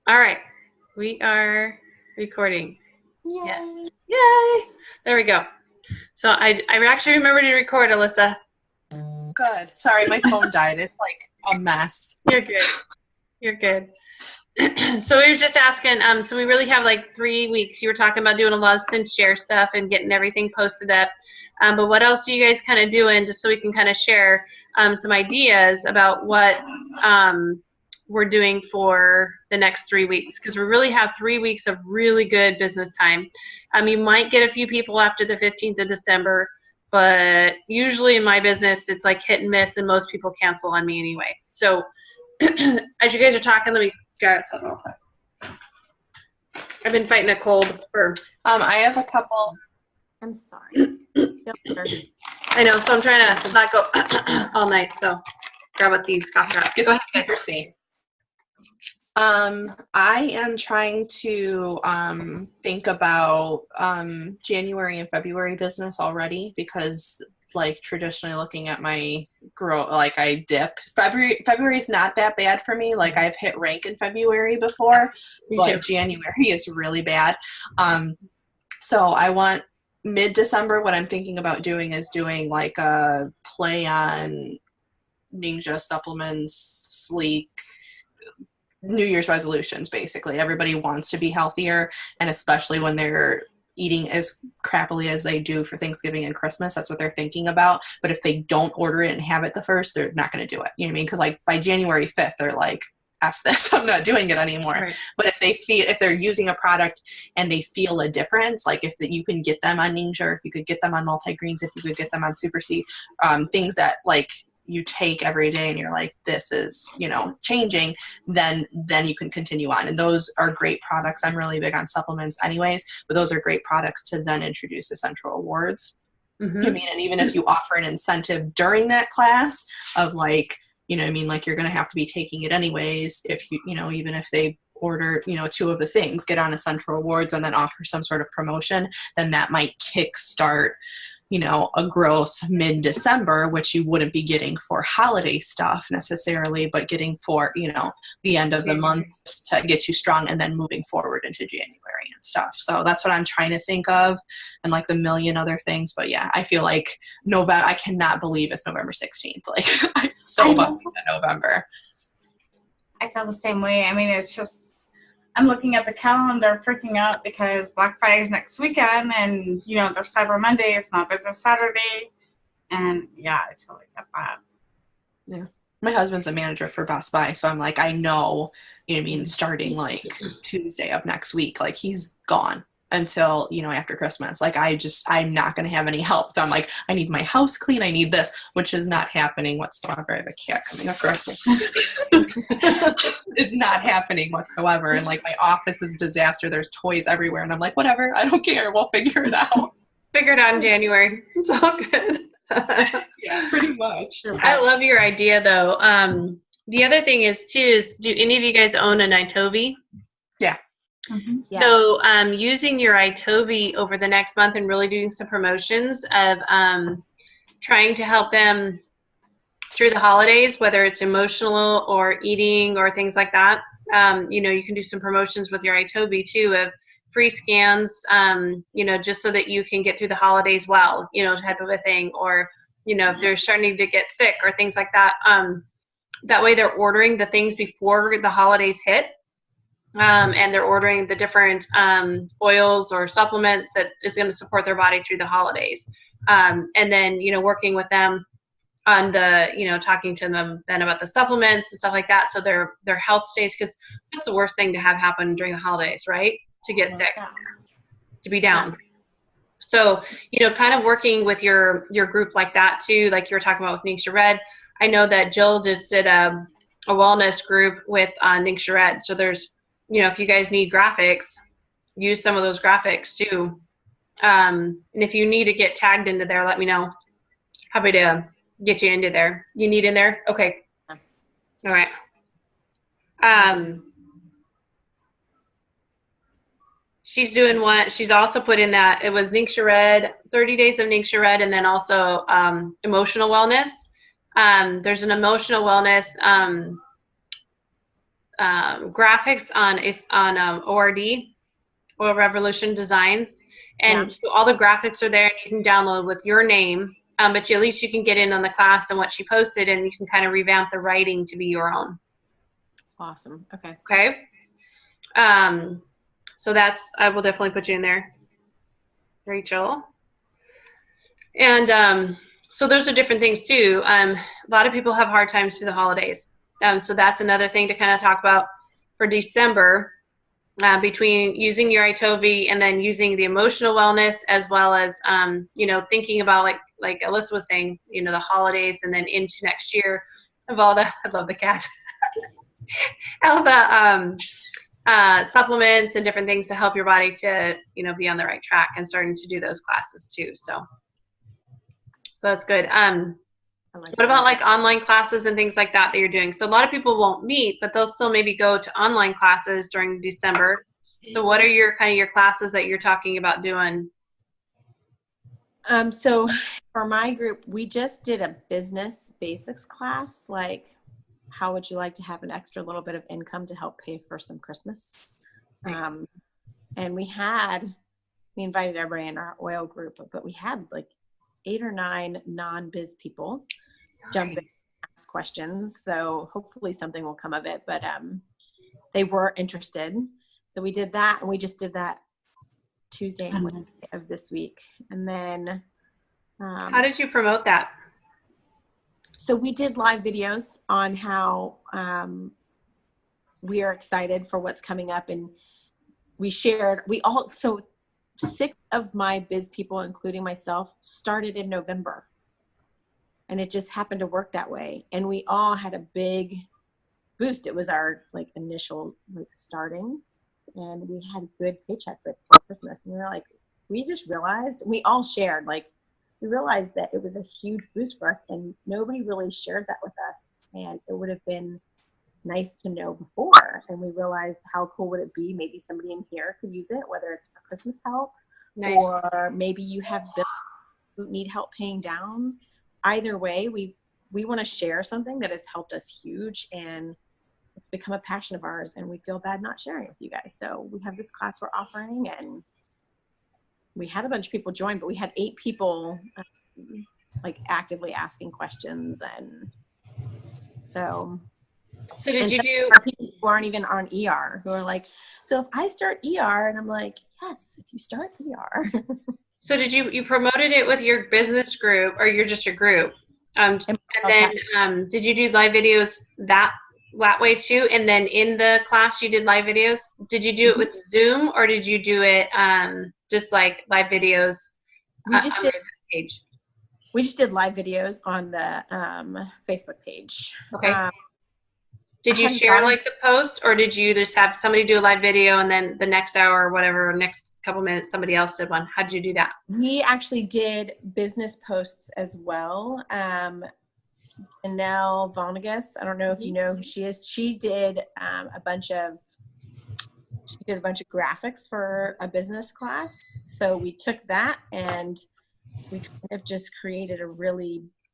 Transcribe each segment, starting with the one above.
All right. We are recording. Yay. Yes. Yay. There we go. So I actually remember to record, Alyssa. Good. Sorry, my phone died. It's like a mess. You're good. You're good. So we were just asking, so we really have like 3 weeks. You were talking about doing a lot of Cinch share stuff and getting everything posted up. But what else are you guys kind of doing just so we can kind of share some ideas about what we're doing for the next 3 weeks? Because we really have 3 weeks of really good business time. You might get a few people after the 15th of December, but usually in my business, it's like hit and miss, and most people cancel on me anyway. So as you guys are talking, let me grab something real quick. I've been fighting a cold for. I have a couple. I'm sorry. I know, so I'm trying to not go all night. So grab with these cough drops. Get Go some ahead. secrecy. I am trying to think about January and February business already because, like, traditionally looking at my growth, like, I dip. February is not that bad for me. Like, I've hit rank in February before, but January is really bad. So I want mid-December. What I'm thinking about doing is doing like a play on Ninja supplements, sleek. New Year's resolutions, basically. Everybody wants to be healthier, and especially when they're eating as crappily as they do for Thanksgiving and Christmas, that's what they're thinking about. But if they don't order it and have it the first, they're not going to do it. You know what I mean? Because like by January 5th, they're like, F this, I'm not doing it anymore. Right. But if they're using a product and they feel a difference, like if you can get them on Ninja, if you could get them on multigreens, if you could get them on Super C, things that like you take every day and you're like, this is, changing, then you can continue on. And those are great products. I'm really big on supplements anyways, but those are great products to then introduce essential rewards. Mm-hmm. I mean, and even if you offer an incentive during that class of like, like you're going to have to be taking it anyways, if even if they order, 2 of the things, get on essential rewards and then offer some sort of promotion, then that might kickstart a growth mid-December, which you wouldn't be getting for holiday stuff necessarily, but getting for, the end of the month to get you strong and then moving forward into January and stuff. So that's what I'm trying to think of, and like the million other things. But yeah, I feel like November, I cannot believe it's November 16th. Like I'm so bummed into November. I feel the same way. I mean, it's just, I'm looking at the calendar freaking out because Black Friday's next weekend and, there's Cyber Monday, it's not Business Saturday. And yeah, I totally get that. Yeah. My husband's a manager for Best Buy, so I'm like, I know, starting like Tuesday of next week, like he's gone until, after Christmas. Like I'm not going to have any help. So I'm like, I need my house clean. I need this, which is not happening whatsoever. I have a cat coming across me. It's not happening whatsoever. And like my office is a disaster. There's toys everywhere. And I'm like, whatever, I don't care. We'll figure it out. Figure it out in January. It's all good. Yeah, pretty much. I love your idea though. The other thing is too, do any of you guys own an iTovi? Yeah. Mm-hmm. Yes. So using your iTovi over the next month and really doing some promotions of trying to help them through the holidays, whether it's emotional or eating or things like that. You can do some promotions with your iTovi too of free scans, just so that you can get through the holidays well, type of a thing. Or, if they're starting to get sick or things like that, that way they're ordering the things before the holidays hit. And they're ordering the different oils or supplements that is going to support their body through the holidays. And then, working with them on the, talking to them then about the supplements and stuff like that. So their health stays, because that's the worst thing to have happen during the holidays, right? To get sick, to be down. Yeah. So, kind of working with your group like that too, like you were talking about with Ningxia Red. I know that Jill just did a wellness group with Ningxia Red. So there's, if you guys need graphics, use some of those graphics too. And if you need to get tagged into there, let me know. Happy to get you into there. You need in there? Okay. All right. She's doing what? She's also put in that it was Ningxia Red, 30 days of Ningxia Red, and then also emotional wellness. There's an emotional wellness graphics on ORD, Oil Revolution Designs, and so all the graphics are there, and you can download with your name. But at least you can get in on the class and what she posted, and you can kind of revamp the writing to be your own. Awesome. Okay. Okay. So I will definitely put you in there, Rachel. And so those are different things too. A lot of people have hard times through the holidays. So that's another thing to kind of talk about for December, between using your iTovi and then using the emotional wellness, as well as, thinking about like Alyssa was saying, the holidays and then into next year of all the, I love the cat, all the supplements and different things to help your body to, be on the right track, and starting to do those classes too. So that's good. What about like online classes and things like that you're doing? So a lot of people won't meet, but they'll still maybe go to online classes during December. So what are your classes that you're talking about doing? So for my group, we just did a business basics class. Like, how would you like to have an extra little bit of income to help pay for some Christmas? Nice. And we invited everybody in our oil group, but we had like 8 or 9 non-biz people jump in and ask questions. So hopefully something will come of it, but they were interested. So we did that, and we just did that Tuesday and Wednesday of this week. And then how did you promote that? So we did live videos on how we are excited for what's coming up, and so 6 of my biz people, including myself, started in November, and it just happened to work that way. And we all had a big boost. It was our initial starting, and we had a good paycheck for Christmas. And we just realized, we all shared, we realized that it was a huge boost for us, and nobody really shared that with us. And it would have been nice to know before. And we realized, how cool would it be? Maybe somebody in here could use it, whether it's for Christmas help, nice. Or maybe you have bills who need help paying down. Either way, we want to share something that has helped us huge, and it's become a passion of ours, and we feel bad not sharing it with you guys. So we have this class we're offering, and we had a bunch of people join, but we had 8 people actively asking questions. And so did you do people who aren't even on ER, who are like, so if I start ER, and I'm like, yes, if you start ER. So did you promoted it with your business group, or you're just your group? And then did you do live videos that way too? And then in the class you did live videos. Did you do it with Zoom, or did you do it just like live videos? We just did live videos on the Facebook page. Okay. Did you share the post, or did you just have somebody do a live video, and then the next hour or whatever, next couple minutes, somebody else did one? How did you do that? We actually did business posts as well. Janelle Vonegas, I don't know if you know who she is. She did a bunch of graphics for a business class. So we took that, and we kind of just created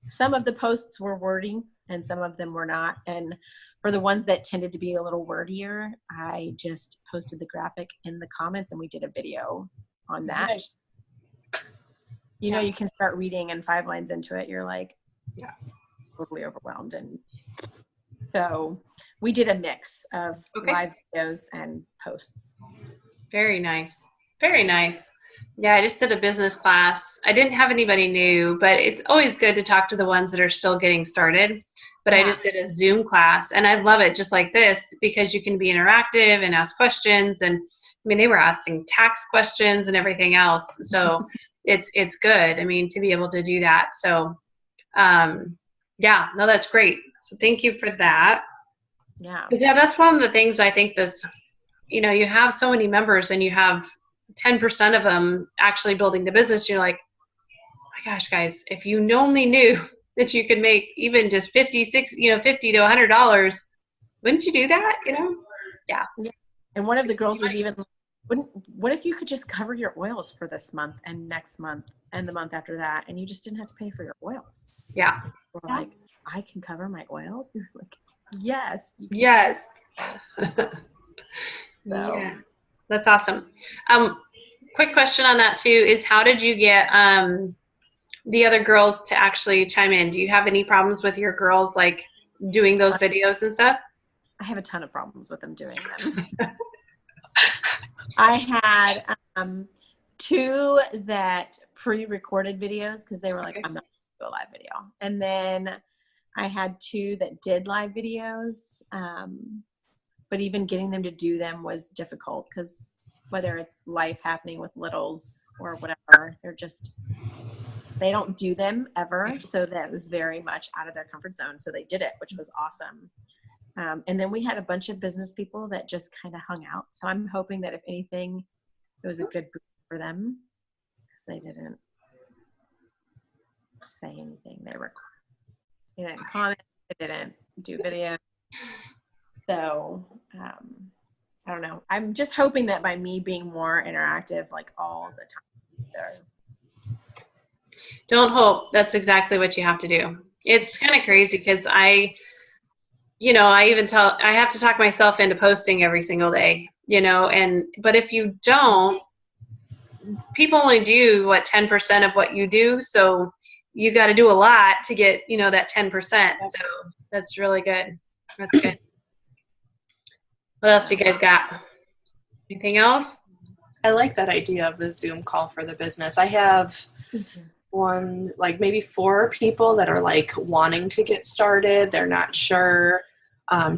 some of the posts were wordy and some of them were not. And for the ones that tended to be a little wordier, I just posted the graphic in the comments, and we did a video on that. Nice. You know, you can start reading, and 5 lines into it, you're like, yeah, totally overwhelmed. And so we did a mix of live videos and posts. Very nice. Very nice. Yeah, I just did a business class. I didn't have anybody new, but it's always good to talk to the ones that are still getting started. But I just did a Zoom class, and I love it just like this, because you can be interactive and ask questions. And I mean, they were asking tax questions and everything else. So it's good. I mean, to be able to do that. So that's great. So thank you for that. Yeah. Yeah, that's one of the things I think that's, you have so many members, and you have 10% of them actually building the business. You're like, oh my gosh, guys, if you only knew that you could make even just $50 to $100, wouldn't you do that? Yeah. And one of the girls was even, what if you could just cover your oils for this month and next month and the month after that, and you just didn't have to pay for your oils? Yeah. We're like, I can cover my oils? Like, yes. Yes. So, Yeah, that's awesome. Quick question on that too is how did you get the other girls to actually chime in? Do you have any problems with your girls like doing those videos and stuff? I have a ton of problems with them doing them. I had 2 that pre-recorded videos because they were like, I'm not going to do a live video. And then I had 2 that did live videos. But even getting them to do them was difficult because whether it's life happening with littles or whatever, they don't do them ever. So that was very much out of their comfort zone. So they did it, which was awesome. And then we had a bunch of business people that just kind of hung out. So I'm hoping that if anything, it was a good boost for them because they didn't say anything. They didn't comment. They didn't do video. So I don't know. I'm just hoping that by me being more interactive, like all the time. Don't hope. That's exactly what you have to do. It's kind of crazy because I have to talk myself into posting every single day, but if you don't, people only do 10% of what you do. So you got to do a lot to get, that 10%. So that's really good. That's good. What else do you guys got? Anything else? I like that idea of the Zoom call for the business. I have one, like maybe 4 people that are like wanting to get started. They're not sure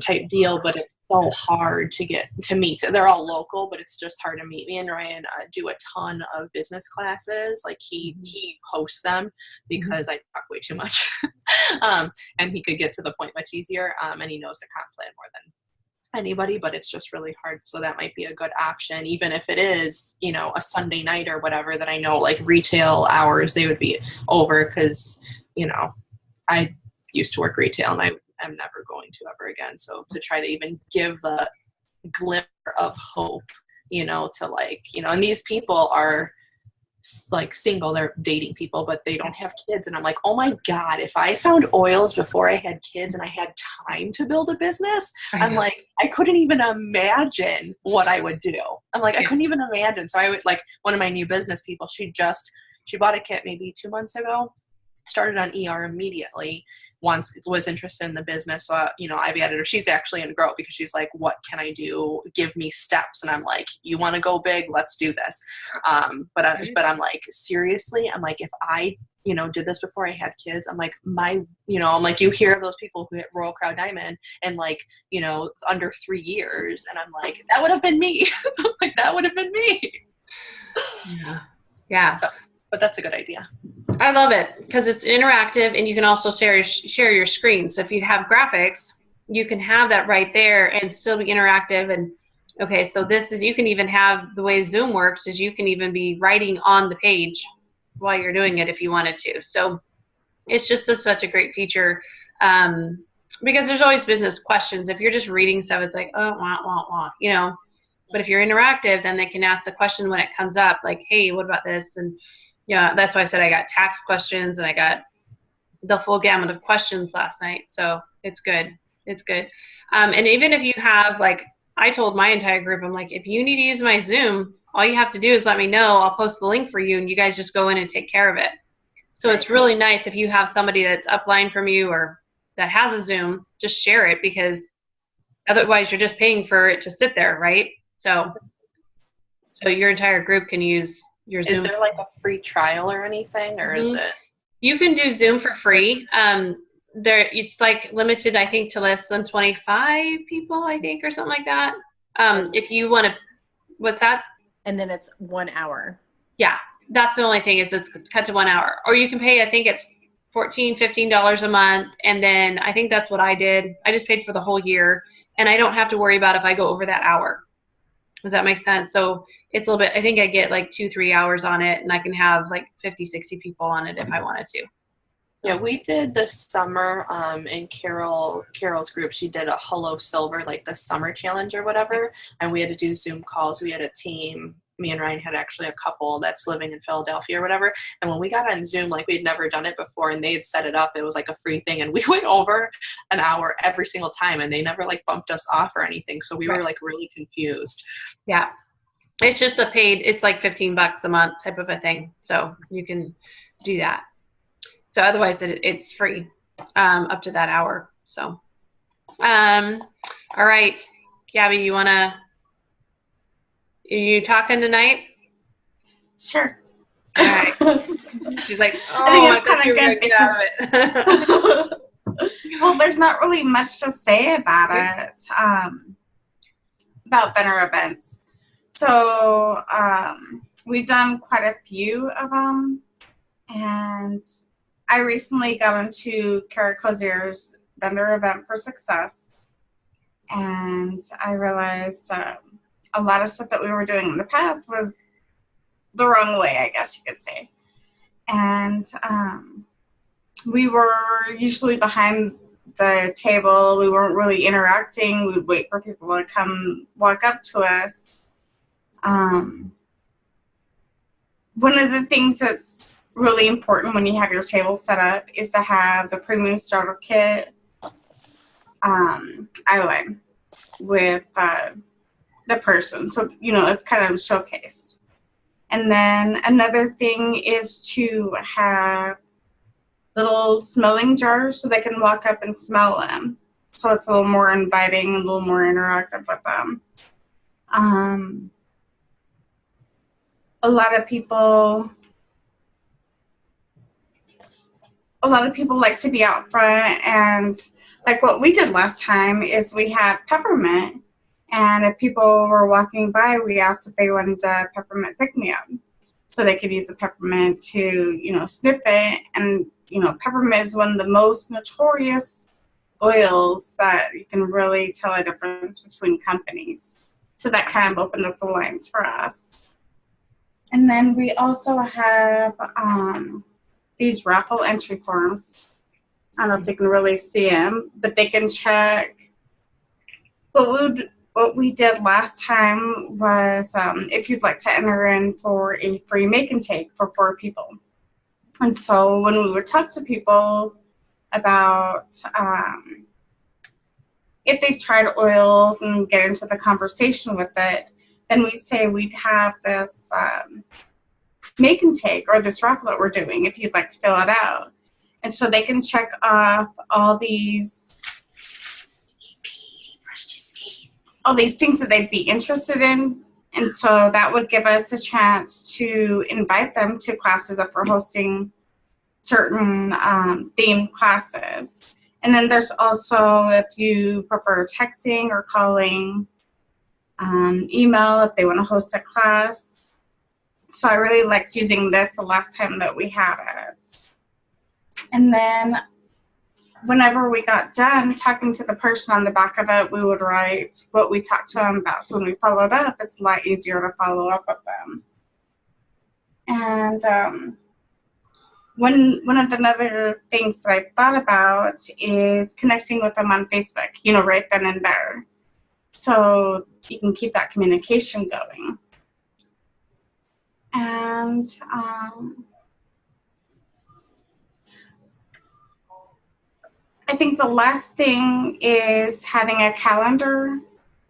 type deal, but it's so hard to get to meet. They're all local, but it's just hard to meet. Me and Ryan do a ton of business classes. Like he hosts them because I talk way too much. And he could get to the point much easier. And he knows the comp plan more than anybody, but it's just really hard. So that might be a good option, even if it is, a Sunday night or whatever, that I know like retail hours, they would be over because, I used to work retail and I am never going to ever again. So to try to even give the glimmer of hope, to like, and these people are like single, they're dating people, but they don't have kids. And I'm like, oh my God, if I found oils before I had kids and I had time to build a business, I'm like, I couldn't even imagine what I would do. I'm like, I couldn't even imagine. So I would like one of my new business people, she bought a kit maybe 2 months ago, started on ER immediately, was interested in the business. So, I've added her. She's actually in Grow because she's like, what can I do? Give me steps. And I'm like, you want to go big? Let's do this. But I'm like, seriously? I'm like, if I, did this before I had kids, I'm like, I'm like, you hear of those people who hit Royal Crown Diamond and like, under 3 years. And I'm like, that would have been me. Like, that would have been me. Yeah. So, but that's a good idea. I love it because it's interactive and you can also share your screen. So if you have graphics, you can have that right there and still be interactive. And okay, so you can even have the way Zoom works is you can even be writing on the page while you're doing it if you wanted to. So it's just such a great feature because there's always business questions. If you're just reading stuff, it's like, oh, wah. But if you're interactive, then they can ask the question when it comes up, like, hey, what about this? And yeah, that's why I said I got tax questions and I got the full gamut of questions last night. So it's good. It's good. And even if you have, like, I told my entire group, I'm like, if you need to use my Zoom, all you have to do is let me know. I'll post the link for you and you guys just go in and take care of it. So it's really nice if you have somebody that's upline from you or that has a Zoom, just share it because otherwise you're just paying for it to sit there, right? So your entire group can use your Zoom. Is there like a free trial or anything, or is it? You can do Zoom for free. It's like limited, I think, to less than 25 people, I think, or something like that. If you want to, what's that? And then it's 1 hour. Yeah, that's the only thing is it's cut to 1 hour. Or you can pay, I think it's $14, $15 a month. And then I think that's what I did. I just paid for the whole year. And I don't have to worry about if I go over that hour. Does that make sense? So it's a little bit, I think I get like 2-3 hours on it and I can have like 50, 60 people on it if I wanted to. Yeah, we did this summer in Carol's group. She did a Hello Silver, like the summer challenge or whatever. And we had to do Zoom calls. We had a team, me and Ryan had actually a couple that's living in Philadelphia or whatever. And when we got on Zoom, like we'd never done it before and they had set it up, it was like a free thing. And we went over an hour every single time and they never like bumped us off or anything. So we were like really confused. Yeah. It's just a paid, it's like $15 a month type of a thing. So you can do that. So otherwise it's free up to that hour. So, all right, Gabby, are you talking tonight? Sure. All right. She's like, oh, I think it's kind of good get out of it. well, there's not really much to say about it, about Benner events. So we've done quite a few of them, and I recently got into Kara Kozier's Vendor Event for Success, and I realized a lot of stuff that we were doing in the past was the wrong way, I guess you could say. And we were usually behind the table. We weren't really interacting. We'd wait for people to come walk up to us. One of the things that's really important when you have your table set up is to have the premium starter kit eyeline with the person. So, it's kind of showcased. And then another thing is to have little smelling jars so they can walk up and smell them. So it's a little more inviting, a little more interactive with them. A lot of people like to be out front, and like what we did last time is we had peppermint, and if people were walking by, we asked if they wanted a peppermint pick-me-up so they could use the peppermint to, snip it. And, peppermint is one of the most notorious oils that you can really tell a difference between companies. So that kind of opened up the lines for us. And then we also have these raffle entry forms. I don't know if you can really see them, but they can check. What we did last time was if you'd like to enter in for a free make and take for 4 people. And so when we would talk to people about if they've tried oils and get into the conversation with it, then we'd say we'd have this make and take or this raffle that we're doing if you'd like to fill it out. And so they can check off all these things that they'd be interested in. And so that would give us a chance to invite them to classes if we're hosting certain themed classes. And then there's also, if you prefer texting or calling, email if they want to host a class. So I really liked using this the last time that we had it. And then whenever we got done talking to the person on the back of it, we would write what we talked to them about. So when we followed up, it's a lot easier to follow up with them. And one of the other things that I thought about is connecting with them on Facebook, right then and there. So you can keep that communication going. And I think the last thing is having a calendar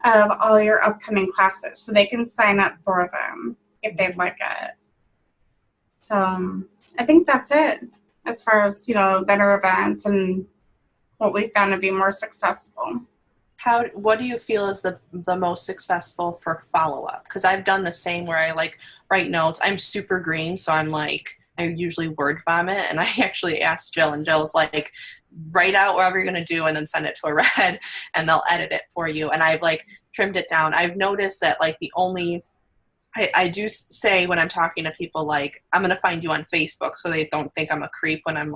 of all your upcoming classes so they can sign up for them if they'd like it. So I think that's it as far as, better events and what we found to be more successful. What do you feel is the most successful for follow-up? Because I've done the same where I write notes. I'm super green, so I usually word vomit, and I actually asked Jill, and Jill's like, write out whatever you're going to do and then send it to a red, and they'll edit it for you. And I've trimmed it down. I've noticed that the only I do say when I'm talking to people, I'm going to find you on Facebook so they don't think I'm a creep when I'm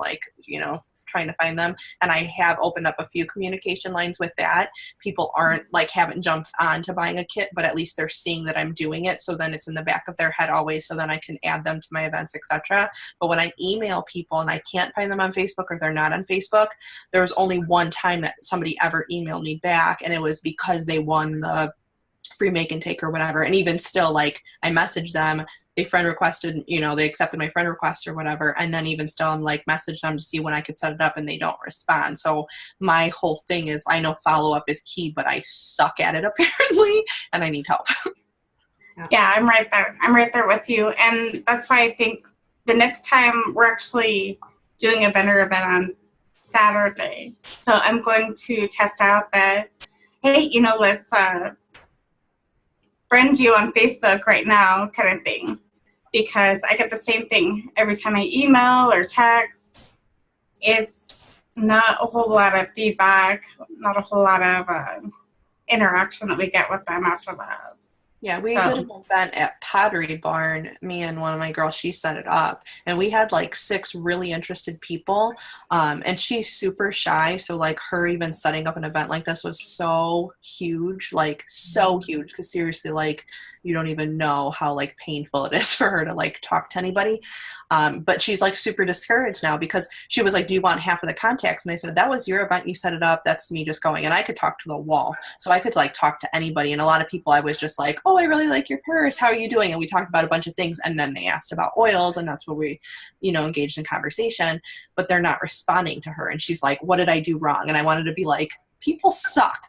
trying to find them. And I have opened up a few communication lines with that. People haven't jumped on to buying a kit, but at least they're seeing that I'm doing it. So then it's in the back of their head always. So then I can add them to my events, etc. But when I email people and I can't find them on Facebook or they're not on Facebook, there was only one time that somebody ever emailed me back. And it was because they won the free make and take or whatever. And even still, like, I message them, they friend requested, you know, they accepted my friend request or whatever. And then even still, I'm like, message them to see when I could set it up, and they don't respond. So my whole thing is, I know follow-up is key, but I suck at it apparently, and I need help. Yeah, I'm right there. I'm right there with you. And that's why I think the next time we're actually doing a vendor event on Saturday. So I'm going to test out that, hey, you know, let's friend you on Facebook right now kind of thing. Because I get the same thing every time I email or text. It's not a whole lot of feedback, not a whole lot of interaction that we get with them after that. Yeah, we did an event at Pottery Barn. Me and one of my girls, she set it up. And we had like 6 really interested people. And she's super shy. So like her even setting up an event like this was so huge. Like so huge. Because seriously, like you don't even know how like painful it is for her to like talk to anybody. But she's like super discouraged now because she was like, do you want half of the contacts? And I said, that was your event. You set it up. That's me just going. And I could talk to the wall. So I could like talk to anybody. And a lot of people I was just like, oh, I really like your purse. How are you doing? And we talked about a bunch of things. And then they asked about oils. And that's where we, you know, engaged in conversation. But they're not responding to her. And she's like, what did I do wrong? And I wanted to be like, people suck.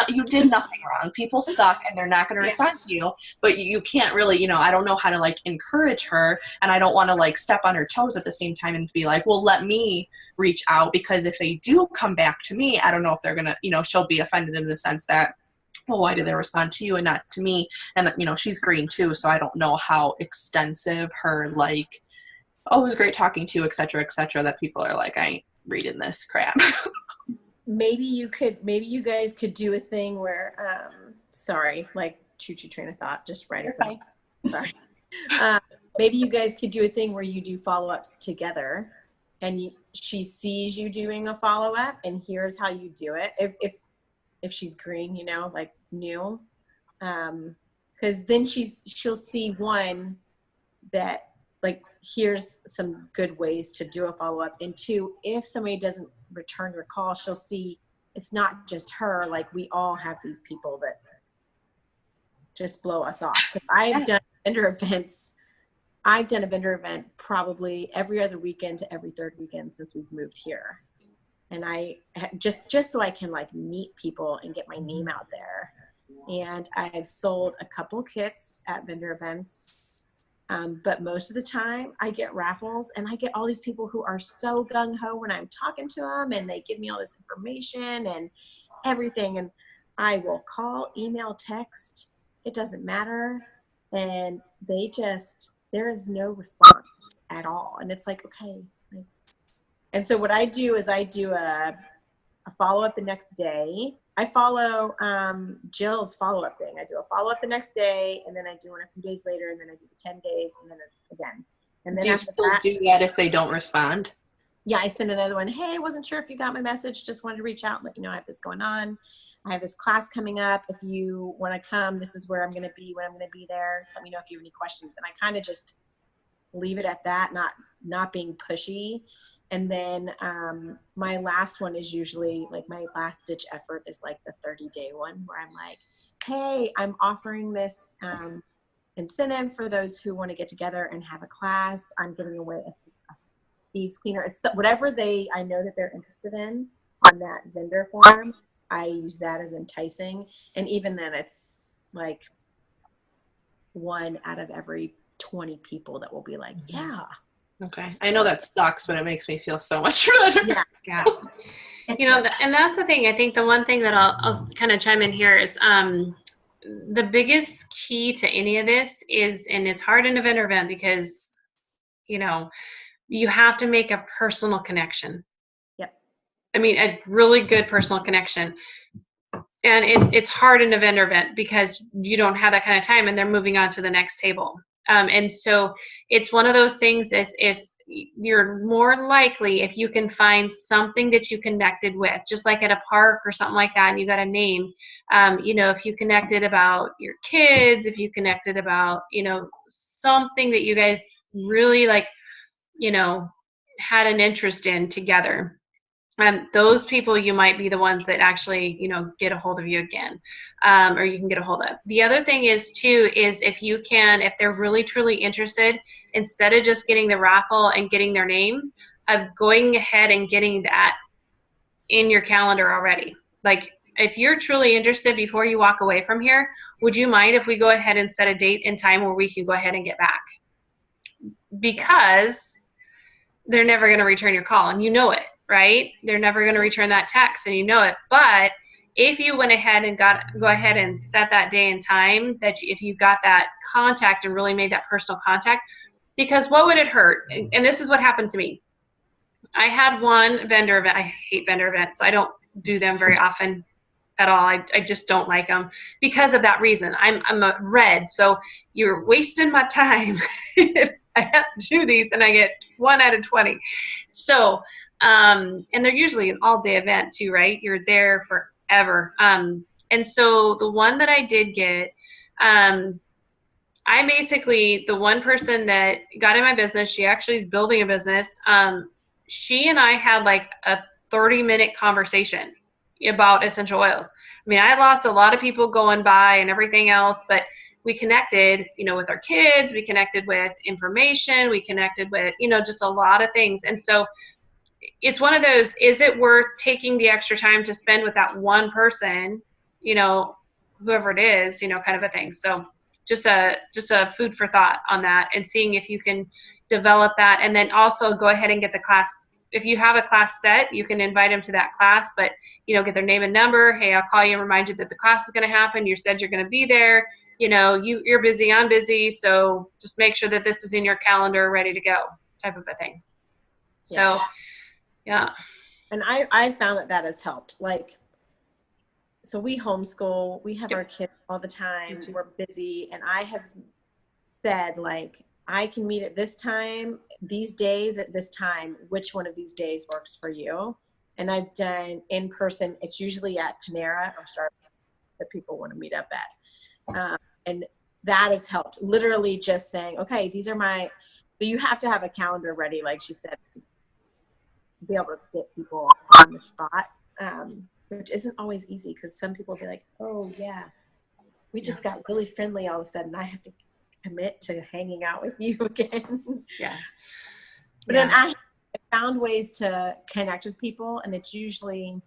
You did nothing wrong. People suck, and they're not going to respond to you. But you can't really, you know, I don't know how to like encourage her, and I don't want to like step on her toes at the same time and be like, well, let me reach out, because if they do come back to me, I don't know if they're going to, you know, she'll be offended in the sense that, well, why did they respond to you and not to me? And, you know, she's green too, so I don't know how extensive her like, oh, it was great talking to you, et cetera, that people are like, I ain't reading this crap. Maybe you guys could do a thing where, sorry, like choo-choo train of thought, just right as I, sorry. Maybe you guys could do a thing where you do follow-ups together, and she sees you doing a follow-up, and here's how you do it. If she's green, you know, like new, because then she'll see one that like, here's some good ways to do a follow-up, and 2, if somebody doesn't return your call, she'll see it's not just her. Like, we all have these people that just blow us off. I've done vendor events. I've done a vendor event probably every other weekend to every 3rd weekend since we've moved here. And I just so I can like meet people and get my name out there. And I've sold a couple kits at vendor events. But most of the time I get raffles, and I get all these people who are so gung-ho when I'm talking to them, and they give me all this information and everything. And I will call, email, text. It doesn't matter. And there is no response at all. And it's like, okay. And so what I do is I do a follow-up the next day. I follow Jill's follow-up thing. I do a follow-up the next day, and then I do one a few days later, and then I do the 10 days, and then again. And then do you still do that if they don't respond? Yeah, I send another one. Hey, I wasn't sure if you got my message. Just wanted to reach out and let you know I have this going on. I have this class coming up. If you want to come, this is where I'm going to be when I'm going to be there. Let me know if you have any questions. And I kind of just leave it at that, not being pushy. And then my last one is usually like my last ditch effort is like the 30-day one where I'm like, hey, I'm offering this incentive for those who want to get together and have a class. I'm giving away a thieves cleaner. It's whatever I know that they're interested in on that vendor form. I use that as enticing. And even then it's like 1 out of every 20 people that will be like, yeah. Okay. I know that sucks, but it makes me feel so much better. Yeah. You know, and that's the thing. I think the one thing that I'll kind of chime in here is the biggest key to any of this is, and it's hard in a vendor event because, you know, you have to make a personal connection. Yep. I mean, a really good personal connection. And it's hard in a vendor event because you don't have that kind of time, and they're moving on to the next table. And so it's one of those things as if you're more likely if you can find something that you connected with, just like at a park or something like that, and you got a name, you know, if you connected about your kids, if you connected about, you know, something that you guys really like, you know, had an interest in together. those people, you might be the ones that actually, get a hold of you again, or you can get a hold of. The other thing is too, is if they're really truly interested, instead of just getting the raffle and getting their name, of going ahead and getting that in your calendar already. Like, if you're truly interested before you walk away from here, would you mind if we go ahead and set a date and time where we can go ahead and get back? Because they're never going to return your call, and you know it, right? They're never going to return that text, and you know it. But if you went ahead and go ahead and set that day and time, if you got that contact and really made that personal contact, because what would it hurt? And this is what happened to me. I had one vendor event. I hate vendor events, so I don't do them very often at all. I just don't like them because of that reason. I'm a red, so you're wasting my time. I have to do these, and I get 1 out of 20. So, and they're usually an all-day event too, right? You're there forever. And so the one that I did get, I basically, the one person that got in my business, she actually is building a business. She and I had like a 30-minute conversation about essential oils. I mean, I lost a lot of people going by and everything else, but we connected, with our kids, we connected with information, we connected with, just a lot of things. And so it's one of those, is it worth taking the extra time to spend with that one person, whoever it is, kind of a thing. So just a food for thought on that, and seeing if you can develop that. And then also go ahead and get the class. If you have a class set, you can invite them to that class, but, get their name and number. Hey, I'll call you and remind you that the class is going to happen. You said you're going to be there. You're busy, I'm busy. So just make sure that this is in your calendar, ready to go, type of a thing. So, yeah. And I found that has helped. Like, so we homeschool, we have our kids all the time. We're busy. And I have said, like, I can meet at this time, these days at this time, which one of these days works for you? And I've done in person. It's usually at Panera or Starbucks that people want to meet up at. And that has helped. Literally just saying, okay, these are but you have to have a calendar ready, like she said, be able to get people on the spot, which isn't always easy, because some people will be like, oh yeah, we just got really friendly all of a sudden. I have to commit to hanging out with you again. Yeah. But then I found ways to connect with people, and it's usually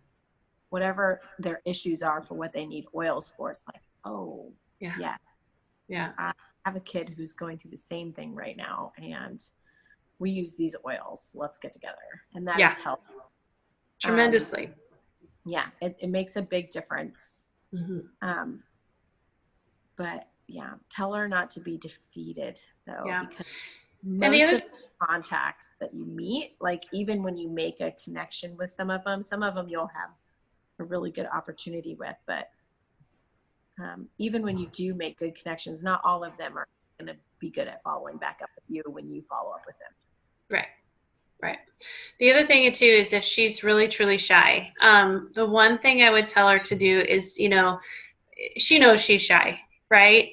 whatever their issues are for what they need oils for. It's like, oh yeah. I have a kid who's going through the same thing right now, and we use these oils. Let's get together. And that has helped tremendously. It makes a big difference. Mm-hmm. But tell her not to be defeated though, because most of the contacts that you meet, like even when you make a connection with some of them you'll have a really good opportunity with, but even when you do make good connections, not all of them are going to be good at following back up with you when you follow up with them. Right. The other thing too is if she's really truly shy, the one thing I would tell her to do is, she knows she's shy, right?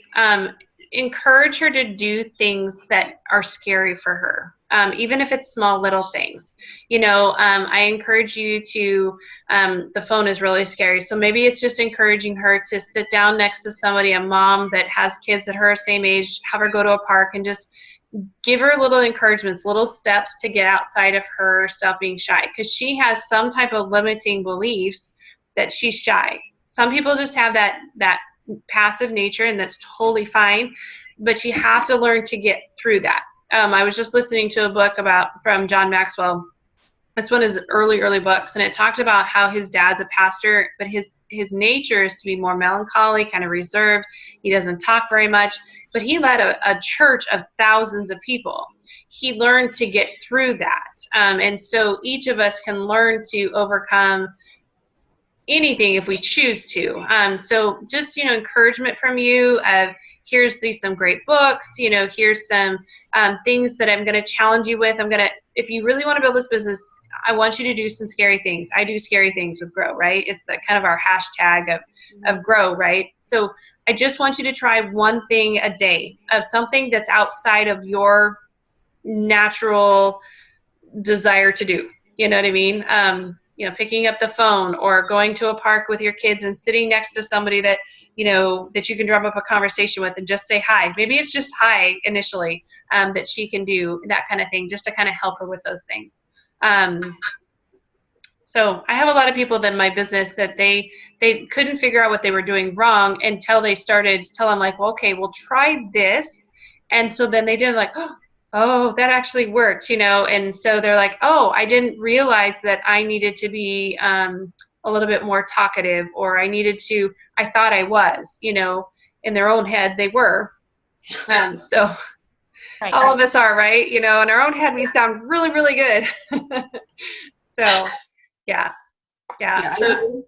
Encourage her to do things that are scary for her, even if it's small little things. I encourage you to, the phone is really scary, so maybe it's just encouraging her to sit down next to somebody, a mom that has kids that her same age, have her go to a park and just give her little encouragements, little steps to get outside of herself being shy, because she has some type of limiting beliefs that she's shy. Some people just have that passive nature, and that's totally fine, but you have to learn to get through that. I was just listening to a book from John Maxwell. It's one of his early books, and it talked about how his dad's a pastor, but his nature is to be more melancholy, kind of reserved. He doesn't talk very much, but he led a church of thousands of people. He learned to get through that, and so each of us can learn to overcome anything if we choose to. So just, encouragement from you of, here's some great books, here's some things that I'm going to challenge you with. If you really want to build this business, I want you to do some scary things. I do scary things with Grow, right? It's kind of our hashtag of Grow, right? So I just want you to try one thing a day of something that's outside of your natural desire to do. You know what I mean? picking up the phone or going to a park with your kids and sitting next to somebody that, that you can drum up a conversation with and just say hi. Maybe it's just hi initially, that she can do that kind of thing just to kind of help her with those things. So I have a lot of people in my business that they couldn't figure out what they were doing wrong until they started to tell them like, well, okay, we'll try this. And so then they did like, oh, that actually worked, and so they're like, oh, I didn't realize that I needed to be a little bit more talkative, or I thought I was, in their own head they were. So Right. all of us are, right? In our own head we sound really, really good. So yeah. So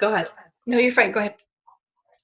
go ahead. no, you're fine. Go ahead.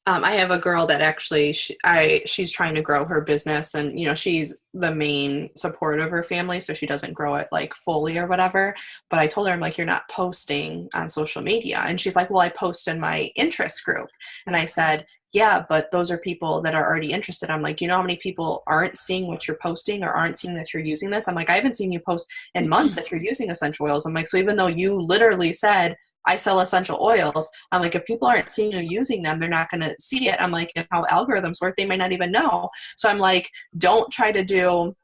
I have a girl that actually she's trying to grow her business, and she's the main support of her family, so she doesn't grow it like fully or whatever. But I told her, I'm like, you're not posting on social media, and she's like, well, I post in my interest group, and I said, yeah, but those are people that are already interested. I'm like, how many people aren't seeing what you're posting or aren't seeing that you're using this? I'm like, I haven't seen you post in months that you're using essential oils. I'm like, so even though you literally said, I sell essential oils, I'm like, if people aren't seeing you using them, they're not going to see it. I'm like, and how algorithms work, they might not even know. So I'm like, don't try to do,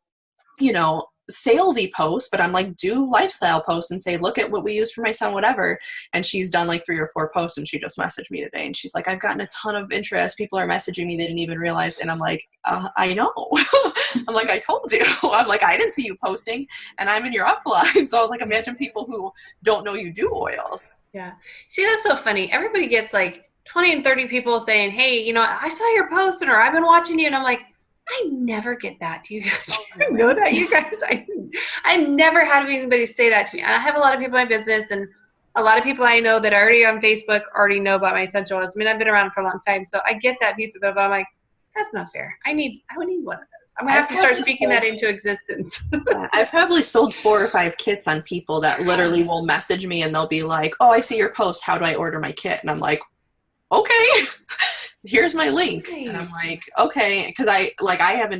salesy posts, but I'm like, do lifestyle posts and say, look at what we use for my son, whatever. And she's done like 3 or 4 posts, and she just messaged me today, and she's like, I've gotten a ton of interest. People are messaging me, they didn't even realize. And I'm like, I know. I'm like, I told you. I'm like, I didn't see you posting, and I'm in your upline. So I was like, imagine people who don't know you do oils. Yeah. See, that's so funny. Everybody gets like 20 and 30 people saying, hey, I saw your post, or I've been watching you. And I'm like, I never get that. Do you guys know that, you guys? I never had anybody say that to me. And I have a lot of people in my business, and a lot of people I know that are already on Facebook already know about my essential oils. I mean, I've been around for a long time, so I get that piece of it, but I'm like, that's not fair. I would need one of those. I'm going to have to start speaking that into existence. I've probably sold 4 or 5 kits on people that literally will message me, and they'll be like, oh, I see your post. How do I order my kit? And I'm like, okay, here's my link. Nice. And I'm like, okay. Because I've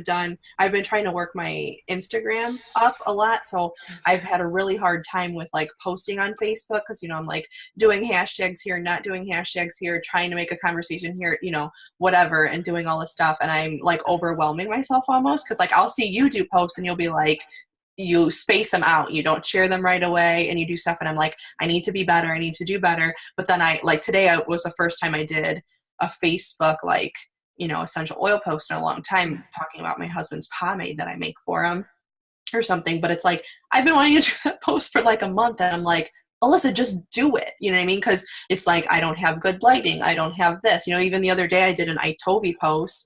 been trying to work my Instagram up a lot. So I've had a really hard time with like posting on Facebook, because, I'm like doing hashtags here, not doing hashtags here, trying to make a conversation here, whatever, and doing all this stuff. And I'm like overwhelming myself almost, because like I'll see you do posts and you'll be like, you space them out, you don't share them right away, and you do stuff, and I'm like, I need to be better, I need to do better. But then today was the first time I did a Facebook essential oil post in a long time, talking about my husband's pomade that I make for him or something. But it's like, I've been wanting to do that post for like a month, and I'm like, Alyssa, just do it. You know what I mean? Because it's like, I don't have good lighting. I don't have this. Even the other day I did an Itovi post,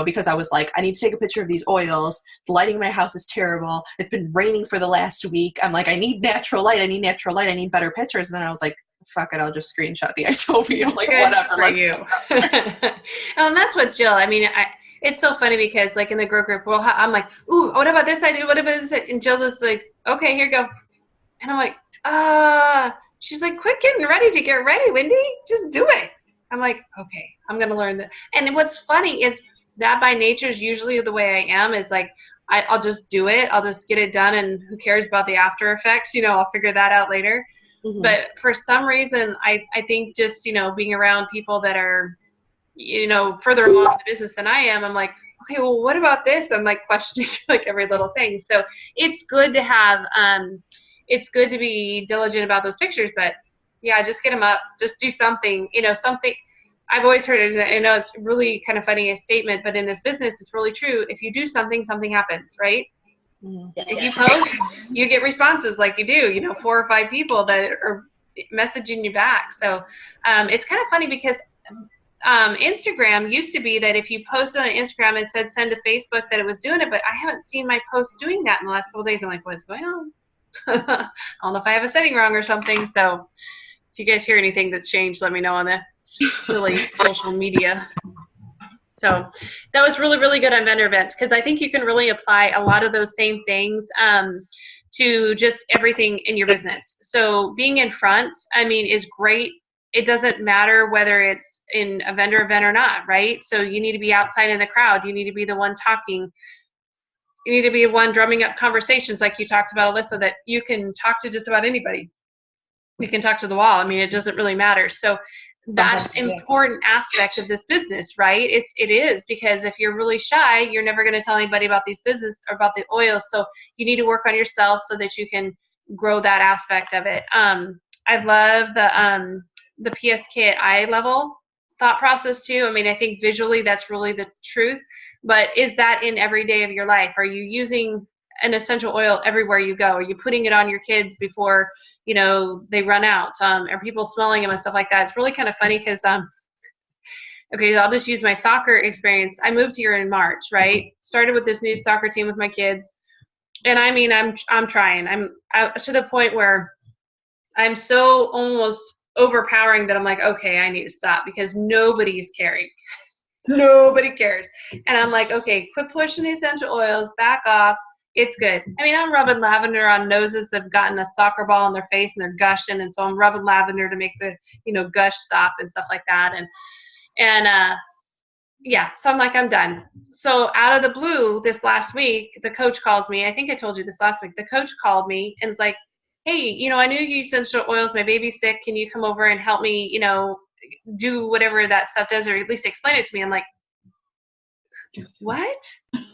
because I was like, I need to take a picture of these oils. The lighting in my house is terrible. It's been raining for the last week. I'm like, I need natural light. I need better pictures. And then I was like, fuck it, I'll just screenshot the Itovi. I'm like, good whatever. For you. And that's what Jill, it's so funny because like in the grow group, I'm like, ooh, what about this idea? What about this? And Jill is like, okay, here you go. And I'm like, she's like, quit getting ready to get ready, Wendy. Just do it. I'm like, okay, I'm going to learn that. And what's funny is that by nature is usually the way I am, is like, I'll just do it. I'll just get it done. And who cares about the after effects? I'll figure that out later. Mm-hmm. But for some reason, I think just, being around people that are, further along in the business than I am, I'm like, okay, well, what about this? I'm like questioning like every little thing. So it's good to have, it's good to be diligent about those pictures, but yeah, just get them up, just do something, something. I've always heard it. I know it's really kind of funny a statement, but in this business, it's really true. If you do something, something happens, right? Yes. If you post, you get responses like you do, 4 or 5 people that are messaging you back. So it's kind of funny because Instagram used to be that if you posted on Instagram and said send to Facebook that it was doing it, but I haven't seen my post doing that in the last couple of days. I'm like, what's going on? I don't know if I have a setting wrong or something. So if you guys hear anything that's changed, let me know on the silly social media. So that was really, really good on vendor events, because I think you can really apply a lot of those same things to just everything in your business. So being in front, is great. It doesn't matter whether it's in a vendor event or not, right? So you need to be outside in the crowd. You need to be the one talking. You need to be the one drumming up conversations like you talked about, Alyssa, that you can talk to just about anybody. we can talk to the wall. I mean, it doesn't really matter. So that's Yeah. important aspect of this business, right? It is, because if you're really shy, you're never going to tell anybody about these business or about the oils. So you need to work on yourself so that you can grow that aspect of it. I love the PSK at eye level thought process too. I mean, I think visually that's really the truth, but is that in every day of your life? Are you using an essential oil everywhere you go? Are you putting it on your kids before, you know, they run out? Are people smelling them and stuff like that? It's really kind of funny because, okay, I'll just use my soccer experience. I moved here in March, right? Started with this new soccer team with my kids. And I mean, I'm trying. I'm out to the point where I'm so almost overpowering that I'm like, okay, I need to stop because nobody's caring. Nobody cares. And I'm like, okay, quit pushing the essential oils, back off. It's good. I mean, I'm rubbing lavender on noses that have gotten a soccer ball in their face and they're gushing. And so I'm rubbing lavender to make the, you know, gush stop and stuff like that. And yeah, so I'm like, I'm done. So out of the blue this last week, the coach calls me. I think I told you this last week. The coach called me and was like, hey, you know, I knew you use essential oils. My baby's sick. Can you come over and help me, you know, do whatever that stuff does, or at least explain it to me? I'm like, what?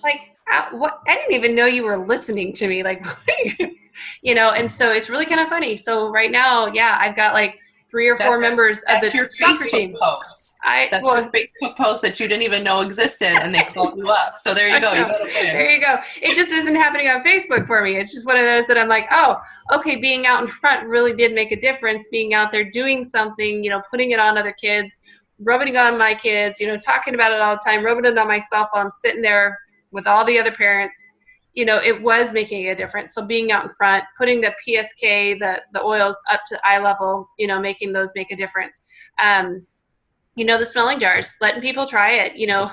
Like, what? I didn't even know you were listening to me. Like, you know, and so it's really kind of funny. So right now, yeah, I've got like 3 or 4 members of the your soccer Facebook team. posts. That's Well, your Facebook post that you didn't even know existed, and they called you up. So there you go. You got a win. There you go. It just isn't happening on Facebook for me. It's just one of those that I'm like, oh, okay, being out in front really did make a difference. Being out there doing something, you know, putting it on other kids, rubbing it on my kids, you know, talking about it all the time, rubbing it on myself while I'm sitting there with all the other parents. You know, it was making a difference. So being out in front, putting the PSK, the oils up to eye level, you know, making those make a difference. You know, the smelling jars, letting people try it, you know,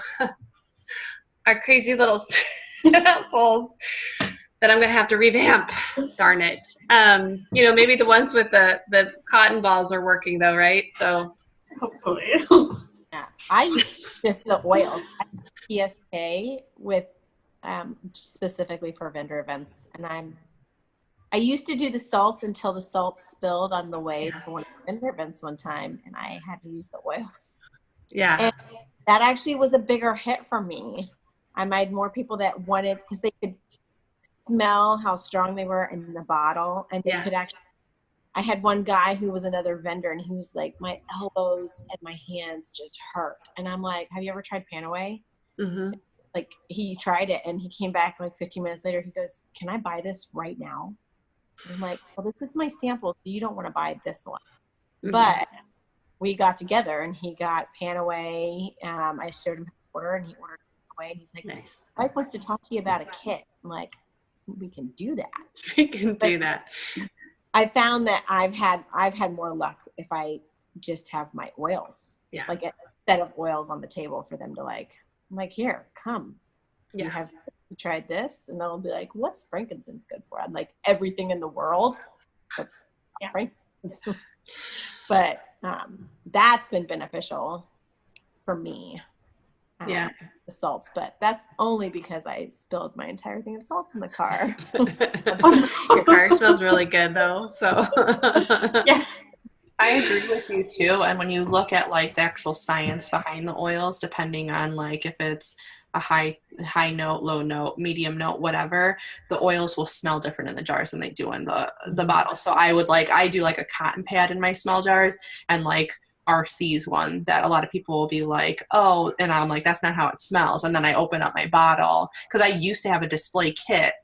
our crazy little samples that I'm going to have to revamp. Darn it. You know, maybe the ones with the cotton balls are working though, right? So Hopefully. Yeah, I use just the oils. I use PSK with specifically for vendor events, and I used to do the salts until the salts spilled on the way to one of the vendor events one time, and I had to use the oils. yeah. And that actually was a bigger hit for me. I made more people that wanted, because they could smell how strong they were in the bottle, and they could actually. I had one guy who was another vendor, and he was like, my elbows and my hands just hurt. And I'm like, have you ever tried Panaway? Mm-hmm. Like, he tried it, and he came back like 15 minutes later. He goes, can I buy this right now? And I'm like, well, this is my sample, so you don't want to buy this one. Mm-hmm. But we got together, and he got Panaway. I showed him how to order, and he ordered Panaway. And he's like, nice. My wife wants to talk to you about a kit. I'm like, we can do that. We can do that. I found that I've had more luck if I just have my oils. Yeah. Like a set of oils on the table for them to like. I'm like, here, come. Yeah. You tried this? And they'll be like, what's frankincense good for? I'm like, everything in the world. That's frankincense. But that's been beneficial for me. The salts, but that's only because I spilled my entire thing of salts in the car. Your car smells really good though. So yeah, I agree with you too. And when you look at like the actual science behind the oils, depending on like if it's a high note, low note, medium note, whatever, the oils will smell different in the jars than they do in the bottle. So I do like a cotton pad in my smell jars, and like RC's one that a lot of people will be like, oh, and I'm like, that's not how it smells. And then I open up my bottle, because I used to have a display kit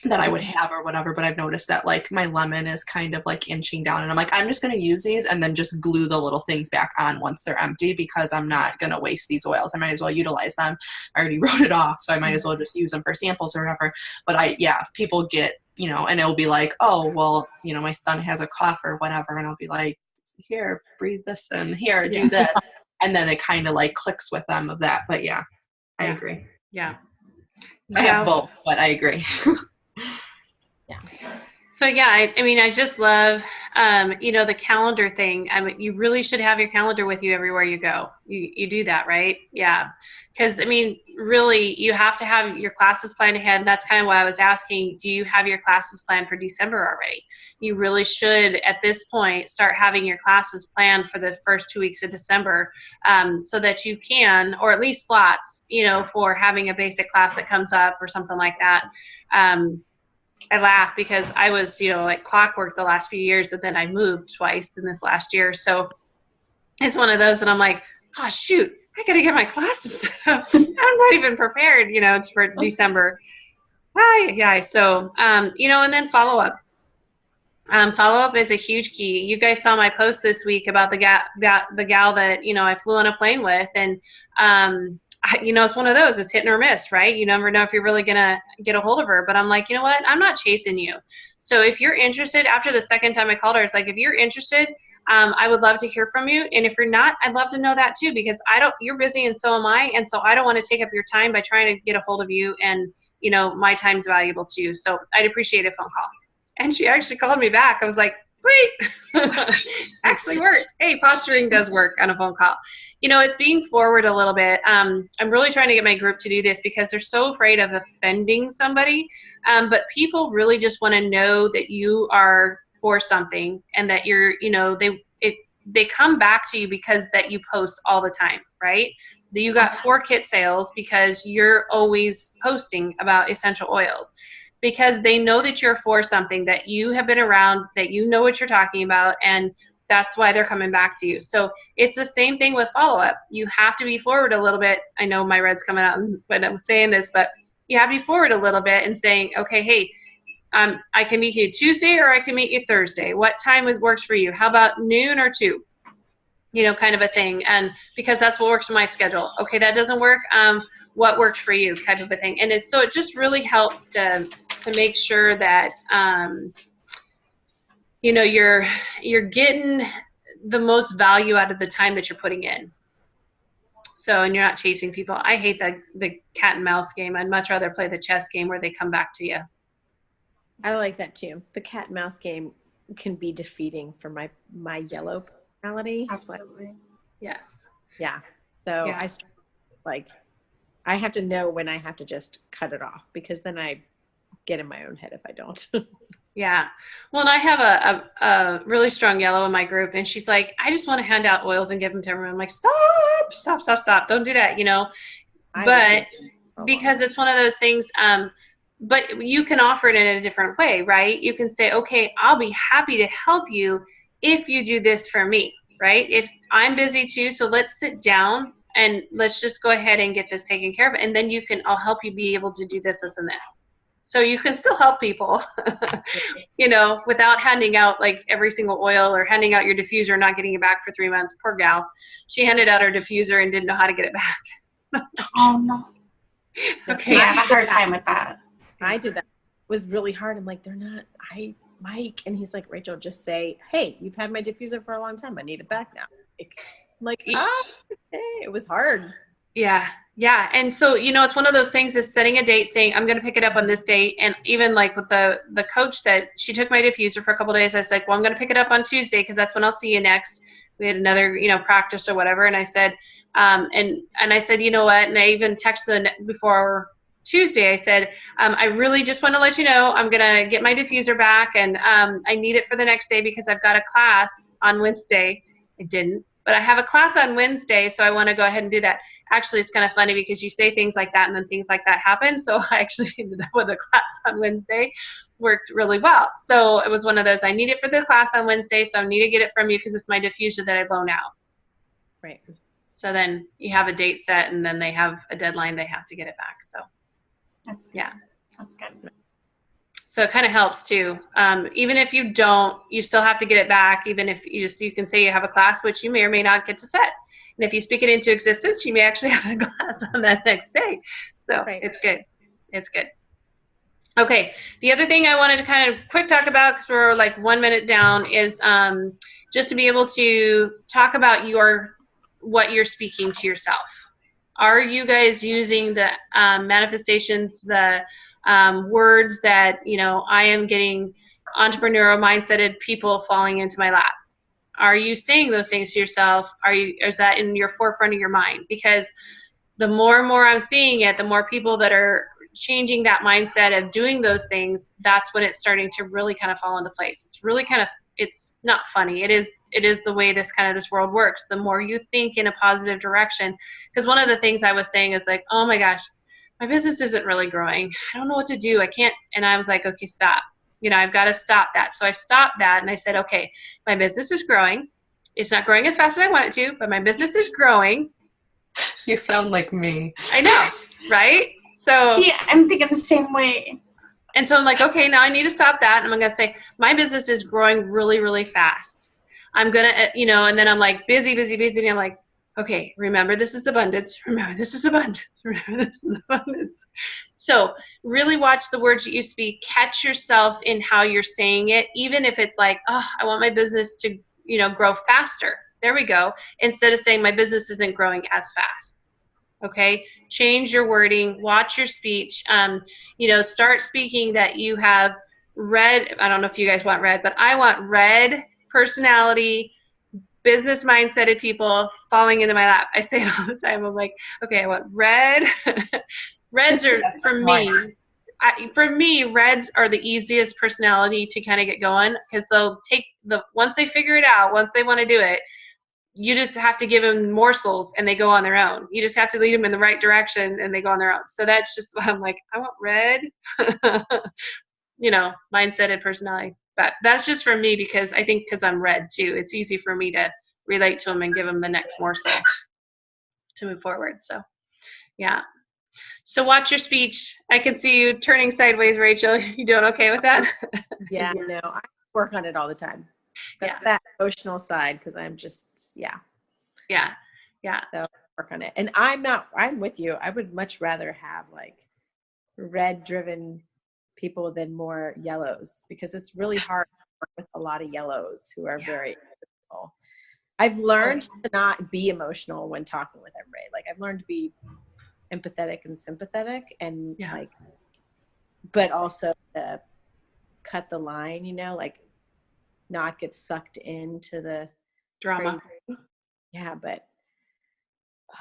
that I would have or whatever, but I've noticed that like my lemon is kind of like inching down, and I'm like, I'm just going to use these and then just glue the little things back on once they're empty, because I'm not going to waste these oils. I might as well utilize them. I already wrote it off, so I might as well just use them for samples or whatever. But people get, you know, and it'll be like, oh, well, you know, my son has a cough or whatever, and I'll be like, here, breathe this in, here, do this. And then it kind of like clicks with them of that. But I agree. Yeah. I have both, but I agree. Yeah. So yeah, I mean, I just love, the calendar thing. I mean, you really should have your calendar with you everywhere you go. You do that, right? Yeah. Because I mean, really, you have to have your classes planned ahead. And that's kind of why I was asking, do you have your classes planned for December already? You really should, at this point, start having your classes planned for the first 2 weeks of December, so that you can, or at least slots, for having a basic class that comes up or something like that. I laugh because I was, like clockwork the last few years, and then I moved twice in this last year. So it's one of those that I'm like, oh, shoot, I got to get my classes set up. I'm not even prepared, it's for December. Yeah. So, and then follow up. Follow up is a huge key. You guys saw my post this week about the gal that, I flew on a plane with, and, it's one of those, it's hit or miss, right? You never know if you're really going to get a hold of her, but I'm like, you know what? I'm not chasing you. So if you're interested, after the second time I called her, it's like, if you're interested, I would love to hear from you. And if you're not, I'd love to know that too, because you're busy and so am I. And so I don't want to take up your time by trying to get a hold of you, and, my time's valuable too. So I'd appreciate a phone call. And she actually called me back. I was like, sweet. Actually worked. Hey, posturing does work on a phone call. It's being forward a little bit. I'm really trying to get my group to do this because they're so afraid of offending somebody. But people really just want to know that you are for something, and that you're, they come back to you because that you post all the time, right? That you got 4 kit sales because you're always posting about essential oils. Because they know that you're for something, that you have been around, that you know what you're talking about, and that's why they're coming back to you. So it's the same thing with follow-up. You have to be forward a little bit. I know my red's coming out when I'm saying this, but you have to be forward a little bit and saying, okay, hey, I can meet you Tuesday or I can meet you Thursday. What time works for you? How about noon or 2? Kind of a thing. And because that's what works for my schedule. Okay, that doesn't work. What works for you, type of a thing. And it just really helps to make sure that you're getting the most value out of the time that you're putting in. So, and you're not chasing people. I hate the cat and mouse game. I'd much rather play the chess game where they come back to you. I like that too. The cat and mouse game can be defeating for my yellow personality. Absolutely. Yes. Yeah. So Yeah. I have to know when I have to just cut it off, because then I get in my own head if I don't. Yeah. Well, and I have a really strong yellow in my group, and she's like, I just want to hand out oils and give them to everyone. I'm like, stop. Don't do that, But because it's one of those things, but you can offer it in a different way, right? You can say, okay, I'll be happy to help you if you do this for me, right? If I'm busy too, so let's sit down and let's just go ahead and get this taken care of. And then I'll help you be able to do this, and this. So you can still help people, without handing out like every single oil, or handing out your diffuser and not getting it back for 3 months. Poor gal. She handed out her diffuser and didn't know how to get it back. Oh, no. Okay. I have a hard time with that. I did that. It was really hard. I'm like, Mike. And he's like, Rachel, just say, hey, you've had my diffuser for a long time. I need it back now. I'm like, okay. It was hard. Yeah. Yeah. And so, it's one of those things, is setting a date, saying, I'm going to pick it up on this date. And even like with the coach that she took my diffuser for a couple of days, I was like, well, I'm going to pick it up on Tuesday, because that's when I'll see you next. We had another, practice or whatever. And I said, and I said, you know what? And I even texted before Tuesday, I said, I really just want to let you know, I'm going to get my diffuser back, and I need it for the next day because I've got a class on Wednesday. I didn't, but I have a class on Wednesday, so I want to go ahead and do that. Actually, it's kind of funny because you say things like that and then things like that happen. So I actually ended up with a class on Wednesday. Worked really well. So it was one of those, I need it for the class on Wednesday, so I need to get it from you because it's my diffuser that I loan out. Right. So then you have a date set, and then they have a deadline, they have to get it back. So That's good. yeah. That's good. So it kind of helps too. Even if you don't, you still have to get it back. Even if you can say you have a class, which you may or may not get to set. And if you speak it into existence, you may actually have a class on that next day. So right. It's good. It's good. Okay. The other thing I wanted to kind of quick talk about, because we're like 1 minute down, is just to be able to talk about what you're speaking to yourself. Are you guys using the manifestations, the words that, I am getting entrepreneurial mindseted people falling into my lap? Are you saying those things to yourself? Is that in your forefront of your mind? Because the more and more I'm seeing it, the more people that are changing that mindset of doing those things, that's when it's starting to really kind of fall into place. It's really kind of, it's not funny. It is the way this world works. The more you think in a positive direction, because one of the things I was saying is like, oh my gosh, my business isn't really growing. I don't know what to do. I can't. And I was like, okay, stop. I've got to stop that. So I stopped that and I said, okay, my business is growing. It's not growing as fast as I want it to, but my business is growing. You sound like me. I know, right? So See, I'm thinking the same way. And so I'm like, okay, now I need to stop that. And I'm going to say, my business is growing really, really fast. I'm going to, and then I'm like busy. And I'm like, okay, remember this is abundance. Remember this is abundance. Remember this is abundance. So really watch the words that you speak. Catch yourself in how you're saying it, even if it's like, oh, I want my business to, grow faster. There we go. Instead of saying my business isn't growing as fast. Okay. Change your wording, watch your speech. Start speaking that you have red. I don't know if you guys want red, but I want red personality, business mindseted people falling into my lap. I say it all the time. I'm like, okay, I want red. Reds are for me, reds are the easiest personality to kind of get going, because they'll take once they figure it out, once they want to do it, you just have to give them morsels and they go on their own. You just have to lead them in the right direction and they go on their own. So that's just why I'm like, I want red, mindseted personality. But that's just for me, because I think because I'm red too, it's easy for me to relate to them and give them the next morsel to move forward. So, yeah. So watch your speech. I can see you turning sideways, Rachel. You doing okay with that? Yeah, no, I work on it all the time. That's that emotional side, because I'm just, yeah. So work on it. And I'm with you. I would much rather have like red driven people than more yellows, because it's really hard to work with a lot of yellows who are very emotional. I've learned to not be emotional when talking with everybody. Like I've learned to be empathetic and sympathetic and like, but also to cut the line, like not get sucked into the drama. Crazy. Yeah, but the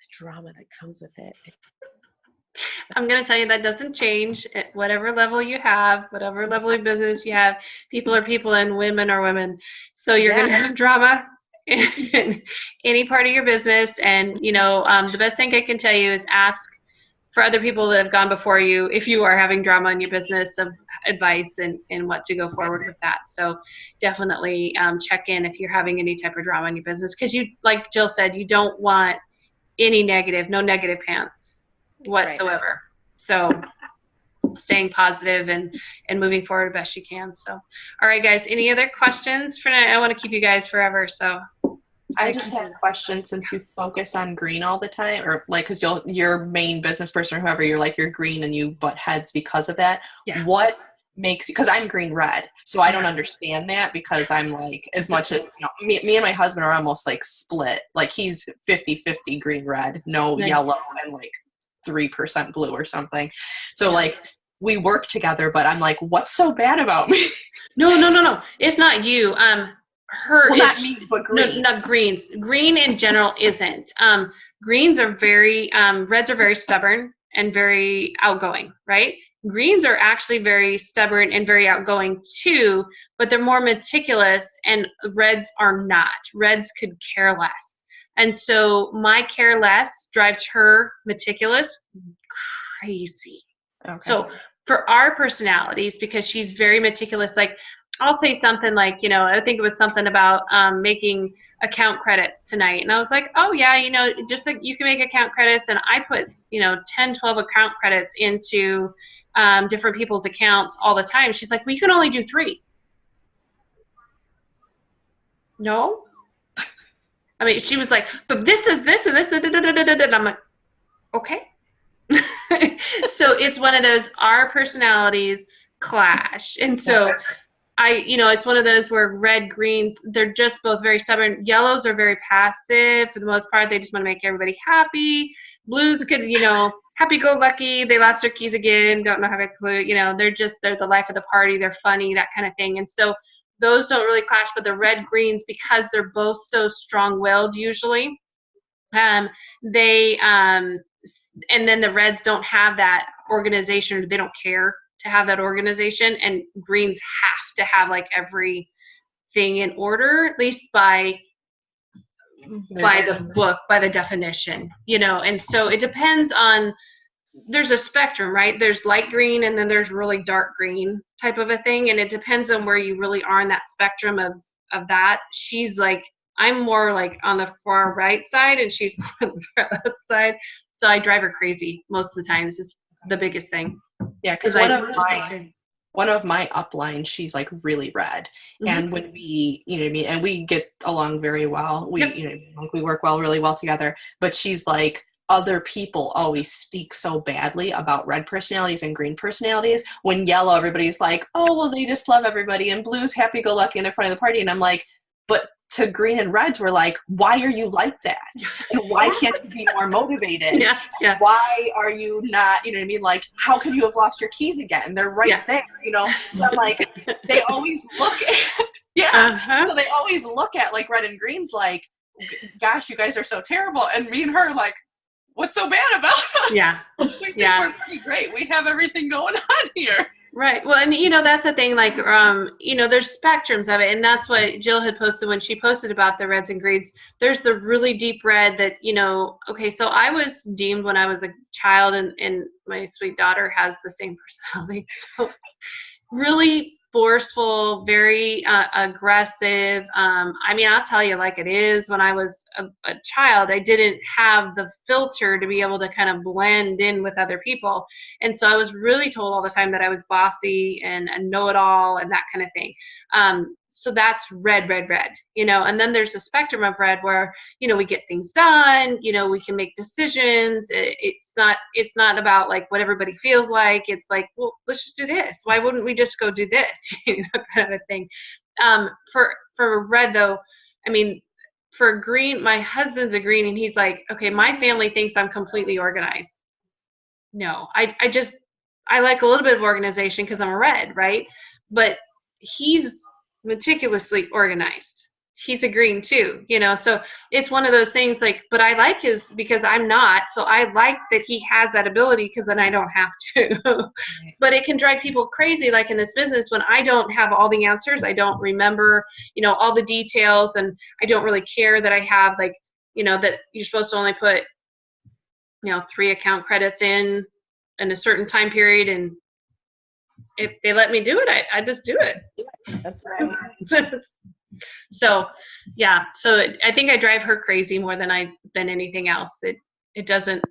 drama that comes with it. I'm going to tell you that doesn't change at whatever level you have, whatever level of business you have. People are people and women are women. So you're going to have drama in any part of your business. And, the best thing I can tell you is ask for other people that have gone before you, if you are having drama in your business, of advice and what to go forward with that. So definitely check in if you're having any type of drama in your business, because you, like Jill said, you don't want any no negative pants whatsoever. Right. So staying positive and moving forward best you can. So, all right, guys, any other questions for now? I want to keep you guys forever. So I just have a question, since you focus on green all the time, or like, cause your main business person or whoever, you're green and you butt heads because of that. Yeah. What makes you, cause I'm green red. So I don't understand that, because I'm like, as much as, me and my husband are almost like split. Like he's 50-50 green red, no yellow, and like 3% blue or something. So like we work together, but I'm like, what's so bad about me? No. It's not you. Not me, but green. No, not greens. Green in general isn't. Greens are very, reds are very stubborn and very outgoing, right? Greens are actually very stubborn and very outgoing too, but they're more meticulous, and reds are not. Reds could care less. And so my care less drives her meticulous crazy. Okay. So for our personalities, because she's very meticulous, like I'll say something like, I think it was something about making account credits tonight. And I was like, oh yeah, just like you can make account credits. And I put, 10, 12 account credits into different people's accounts all the time. She's like, well, you can only do 3. No. I mean, she was like, but this is this and this, and I'm like, okay. So it's one of those, our personalities clash. And so it's one of those where red, greens, they're just both very stubborn. Yellows are very passive for the most part. They just want to make everybody happy. Blues could, happy-go-lucky. They lost their keys again. Don't know how to clue. They're the life of the party. They're funny, that kind of thing. And so those don't really clash. But the red, greens, because they're both so strong-willed usually, and then the reds don't have that organization. They don't care to have that organization, and greens have to have like everything in order, at least by the book, by the definition, and so it depends on, there's a spectrum, right? There's light green and then there's really dark green type of a thing, and it depends on where you really are in that spectrum of that. She's like, I'm more like on the far right side and she's on the far left side, so I drive her crazy most of the time. This is the biggest thing. Yeah, because one of my uplines, she's like really red, and when we, and we get along very well. We, we work really well together. But she's like, other people always speak so badly about red personalities and green personalities. When yellow, everybody's like, oh, well, they just love everybody, and blue's happy-go-lucky in the front of the party. And I'm like, but to green and reds, we're like, why are you like that? And why can't you be more motivated? Yeah. Why are you not, like, how could you have lost your keys again? They're right there, So I'm like, they always look at, so they always look at like red and greens like, gosh, you guys are so terrible. And me and her like, what's so bad about us? Yeah. We think we're pretty great. We have everything going on here. Right. Well, and that's the thing, like, there's spectrums of it. And that's what Jill had posted when she posted about the reds and greens. There's the really deep red that, okay, so I was deemed when I was a child, and my sweet daughter has the same personality. So really forceful, very aggressive. I'll tell you like it is. When I was a child, I didn't have the filter to be able to kind of blend in with other people. And so I was really told all the time that I was bossy and a know-it-all and that kind of thing. So that's red, and then there's a spectrum of red where, we get things done, we can make decisions. It's not about like what everybody feels like. It's like, well, let's just do this. Why wouldn't we just go do this? Kind of a thing. For red though, for green, my husband's a green and he's like, okay, my family thinks I'm completely organized. No, I like a little bit of organization because I'm a red, right? But he's meticulously organized. He's a green too, so it's one of those things like, but I like his because I'm not, so I like that he has that ability because then I don't have to. But it can drive people crazy, like in this business, when I don't have all the answers, I don't remember, all the details, and I don't really care that I have like, that you're supposed to only put, 3 account credits in a certain time period, and if they let me do it, I just do it. That's right. So, yeah. So I think I drive her crazy more than anything else. She doesn't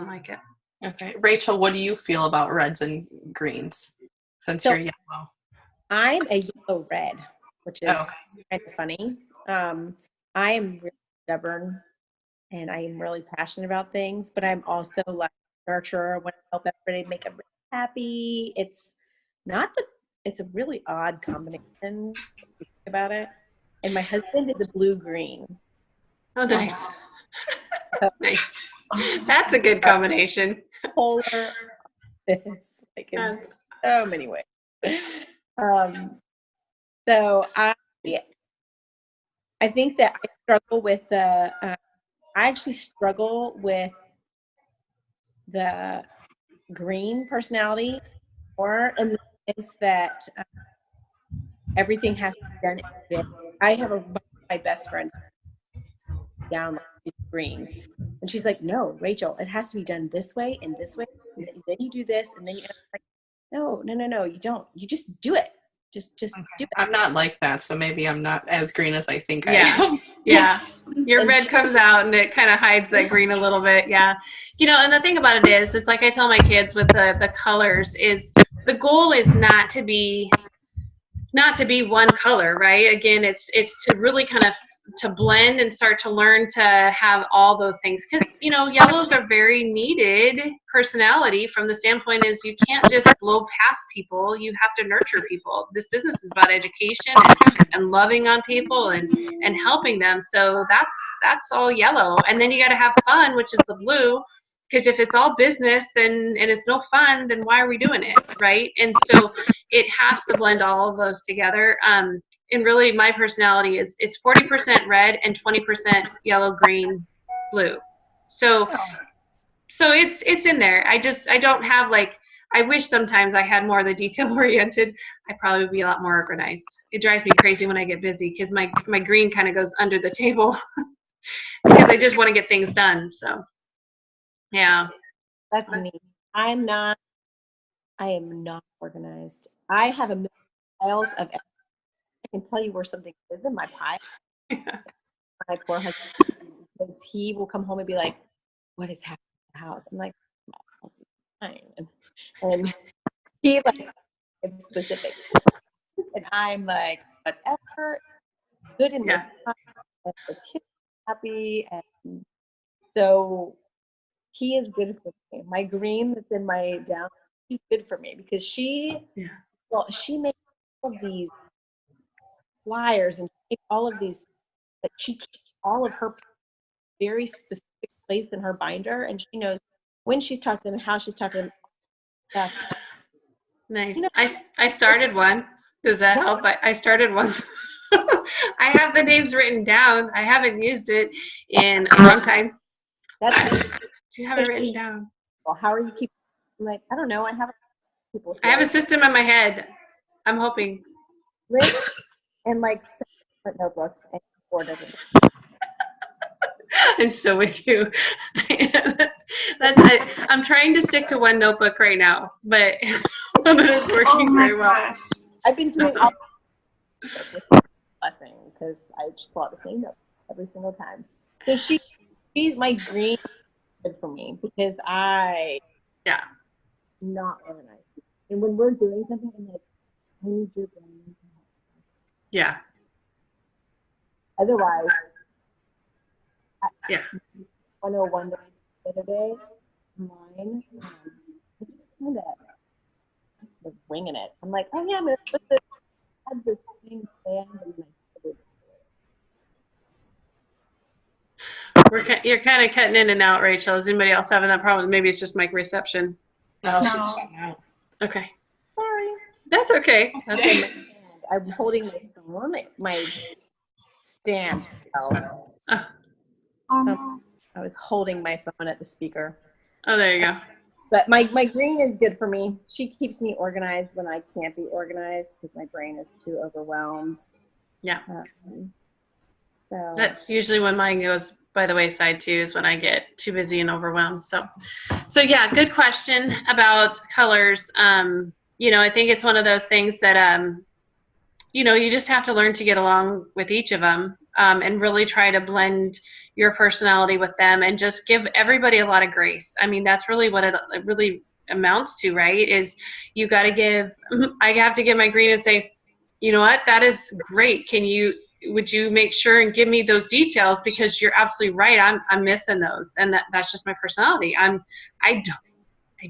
like it. Okay. Rachel, what do you feel about reds and greens since you're yellow? I'm a yellow red, which is kind of funny. I am really stubborn and I am really passionate about things, but I'm also like a nurturer. I want to help everybody make everybody happy. It's a really odd combination if you think about it. And my husband is a blue-green. Oh, nice. Nice. That's a good combination. Polar. It's like in so many ways. So I think that I struggle with I actually struggle with the green personality more, in the sense that everything has to be done in advance. I have my best friend down like green, and she's like, "No, Rachel, it has to be done this way and this way. And then you do this, and then you." Like, no, you don't. You just do it. Just do it. I'm not like that, so maybe I'm not as green as I think I am. Yeah. Your red comes out and it kind of hides that green a little bit. Yeah. And the thing about it is, it's like I tell my kids with the colors is the goal is not to be one color, right? Again, it's to really kind of to blend and start to learn to have all those things, because yellows are very needed personality from the standpoint is you can't just blow past people, you have to nurture people. This business is about education and loving on people and helping them. So that's all yellow. And then you got to have fun, which is the blue, because if it's all business and it's no fun, then why are we doing it, right? And so it has to blend all of those together. And really my personality is it's 40% red and 20% yellow, green, blue. So it's in there. I don't have I wish sometimes I had more of the detail oriented. I'd probably be a lot more organized. It drives me crazy when I get busy because my green kind of goes under the table because I just want to get things done. So yeah. That's neat. I am not organized. I have a million piles of. I can tell you where something is in my pile. Yeah. My poor husband, because he will come home and be like, "What is happening in the house?" I'm like, "My house is fine," and he it's specific, and I'm like, "Whatever, good in the time, and the kids are happy," and so he is good for me. My green that's in my down, she's good for me because she makes all of these flyers and all of these, that she keeps all of her very specific place in her binder, and she knows when she's talked to them, how she's talked to them. Stuff. Nice. I started one. Does that help? I started one. I have the names written down. I haven't used it in a long time. Do you have it written down? Well, how are you keeping? I'm like, I don't know. I have a system in my head. I'm hoping. Right? And 7 different notebooks and 4 different. I'm so with you. I'm trying to stick to one notebook right now, but it's working very well. I've been doing blessing because I just pull out the same note every single time. So she's my green good for me because not organized. And when we're doing something, I'm like, I need your brain. Yeah. Otherwise, 101 the other day, mine, I just kind of was winging it. I'm like, oh yeah, I'm going to put this, had this thing planned, and then I put it. You're kind of cutting in and out, Rachel. Is anybody else having that problem? Maybe it's just my reception. No. Okay. Sorry. That's okay. I'm holding my phone, my stand fell. I was holding my phone at the speaker. Oh, there you go. But my green is good for me. She keeps me organized when I can't be organized because my brain is too overwhelmed. Yeah. So that's usually when mine goes by the wayside too, is when I get too busy and overwhelmed. So yeah, good question about colors. I think it's one of those things that, you just have to learn to get along with each of them, and really try to blend your personality with them and just give everybody a lot of grace. I mean, that's really what it really amounts to, right? Is I have to give my green and say, you know what, that is great. Would you make sure and give me those details, because you're absolutely right. I'm missing those. And that's just my personality. I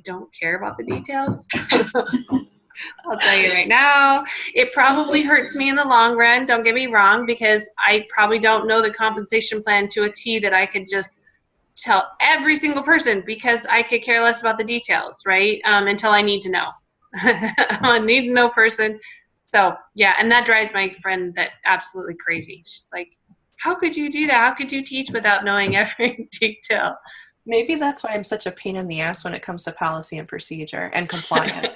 don't care about the details. I'll tell you right now, it probably hurts me in the long run. Don't get me wrong, because I probably don't know the compensation plan to a T that I could just tell every single person, because I could care less about the details, right? Until I need to know. I'm a need to know person. So yeah, and that drives my friend that absolutely crazy. She's like, how could you do that? How could you teach without knowing every detail? Maybe that's why I'm such a pain in the ass when it comes to policy and procedure and compliance.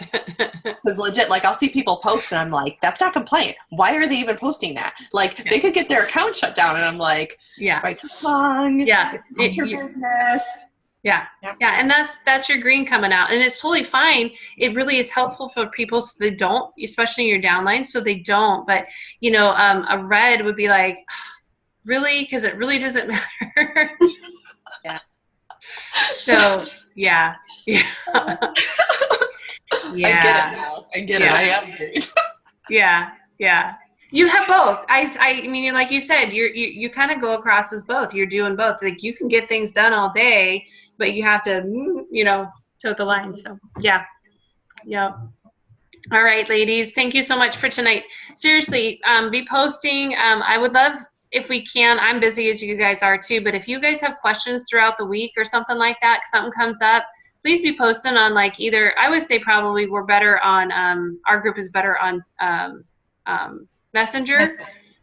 Because legit, I'll see people post and I'm like, that's not compliant. Why are they even posting that? They could get their account shut down, and I'm like, right along. Yeah. It's your business. Yeah. Yeah. And that's your green coming out. And it's totally fine. It really is helpful for people so they don't, especially in your downline, so they don't. But, a red would be like, really? Because it really doesn't matter. Yeah. So, yeah. Yeah. I get it now. I get it. I am green. Yeah. You have both. I mean, like you said, you kind of go across as both. You're doing both. Like you can get things done all day, but you have to, toe the line. So yeah. All right, ladies. Thank you so much for tonight. Seriously, be posting. I would love if we can. I'm busy as you guys are too, but if you guys have questions throughout the week or something like that, something comes up, please be posting on like either. I would say probably we're better on. Our group is better on Messenger.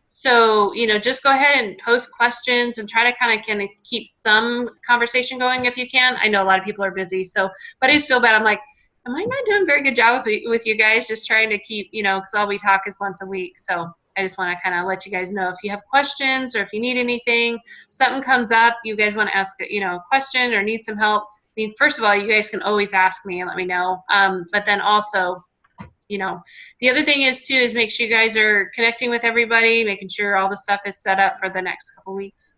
So, just go ahead and post questions and try to kind of keep some conversation going if you can. I know a lot of people are busy, so, but I just feel bad. I'm like, am I not doing a very good job with you guys? Just trying to keep, because all we talk is once a week. So I just want to kind of let you guys know if you have questions or if you need anything, something comes up, you guys want to ask, a question or need some help. I mean, first of all, you guys can always ask me and let me know. But then also, the other thing is too, is make sure you guys are connecting with everybody, making sure all the stuff is set up for the next couple weeks.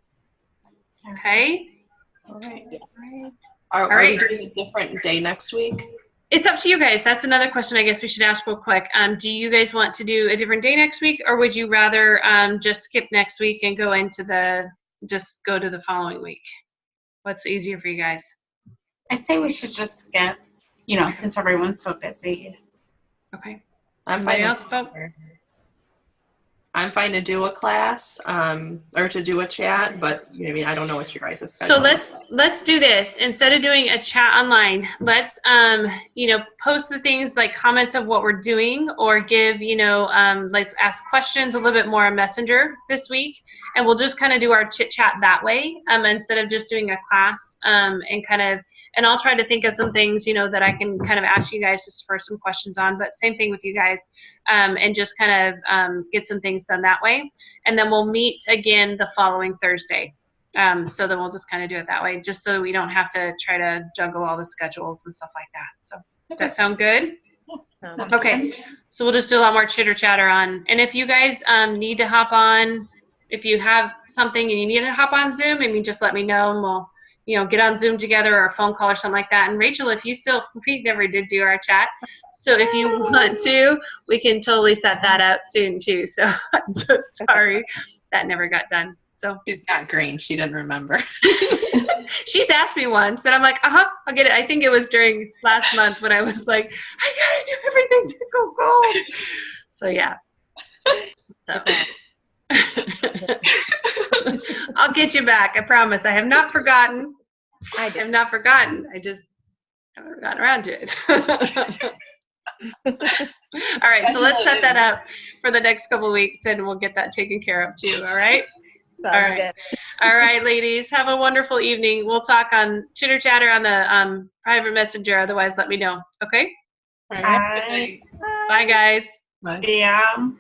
Okay. All right. Yes. Are right. we doing a different day next week? It's up to you guys. That's another question I guess we should ask real quick. Do you guys want to do a different day next week, or would you rather just skip next week and go just go to the following week? What's easier for you guys? I say we should just skip, since everyone's so busy. Okay. Anybody else? I'm fine to do a class, or to do a chat, but I don't know what your guys' schedule is. So let's do this. Instead of doing a chat online, let's post the things like comments of what we're doing, or give let's ask questions a little bit more on Messenger this week, and we'll just kind of do our chit chat that way, instead of just doing a class, and I'll try to think of some things that I can kind of ask you guys just for some questions on, but same thing with you guys, and just kind of get some things done that way. And then we'll meet again the following Thursday. So then we'll just kind of do it that way, just so we don't have to try to juggle all the schedules and stuff like that. So does that sound good? Okay. So we'll just do a lot more chitter chatter on. And if you guys need to hop on, if you have something and you need to hop on Zoom, just let me know and we'll get on Zoom together or a phone call or something like that. And Rachel, we never did do our chat. So if you want to, we can totally set that up soon too. So I'm so sorry that never got done. So She's not green. She didn't remember. She's asked me once and I'm like, I'll get it. I think it was during last month when I was like, I gotta do everything to go gold. So yeah. I'll get you back. I promise. I have not forgotten. I have not forgotten. I just haven't gotten around to it. All right. So let's set that up for the next couple of weeks and we'll get that taken care of too. All right. All right. All right, ladies. Have a wonderful evening. We'll talk on chitter chatter on the private messenger. Otherwise, let me know. Okay. All right. Bye, guys. Bye. Yeah.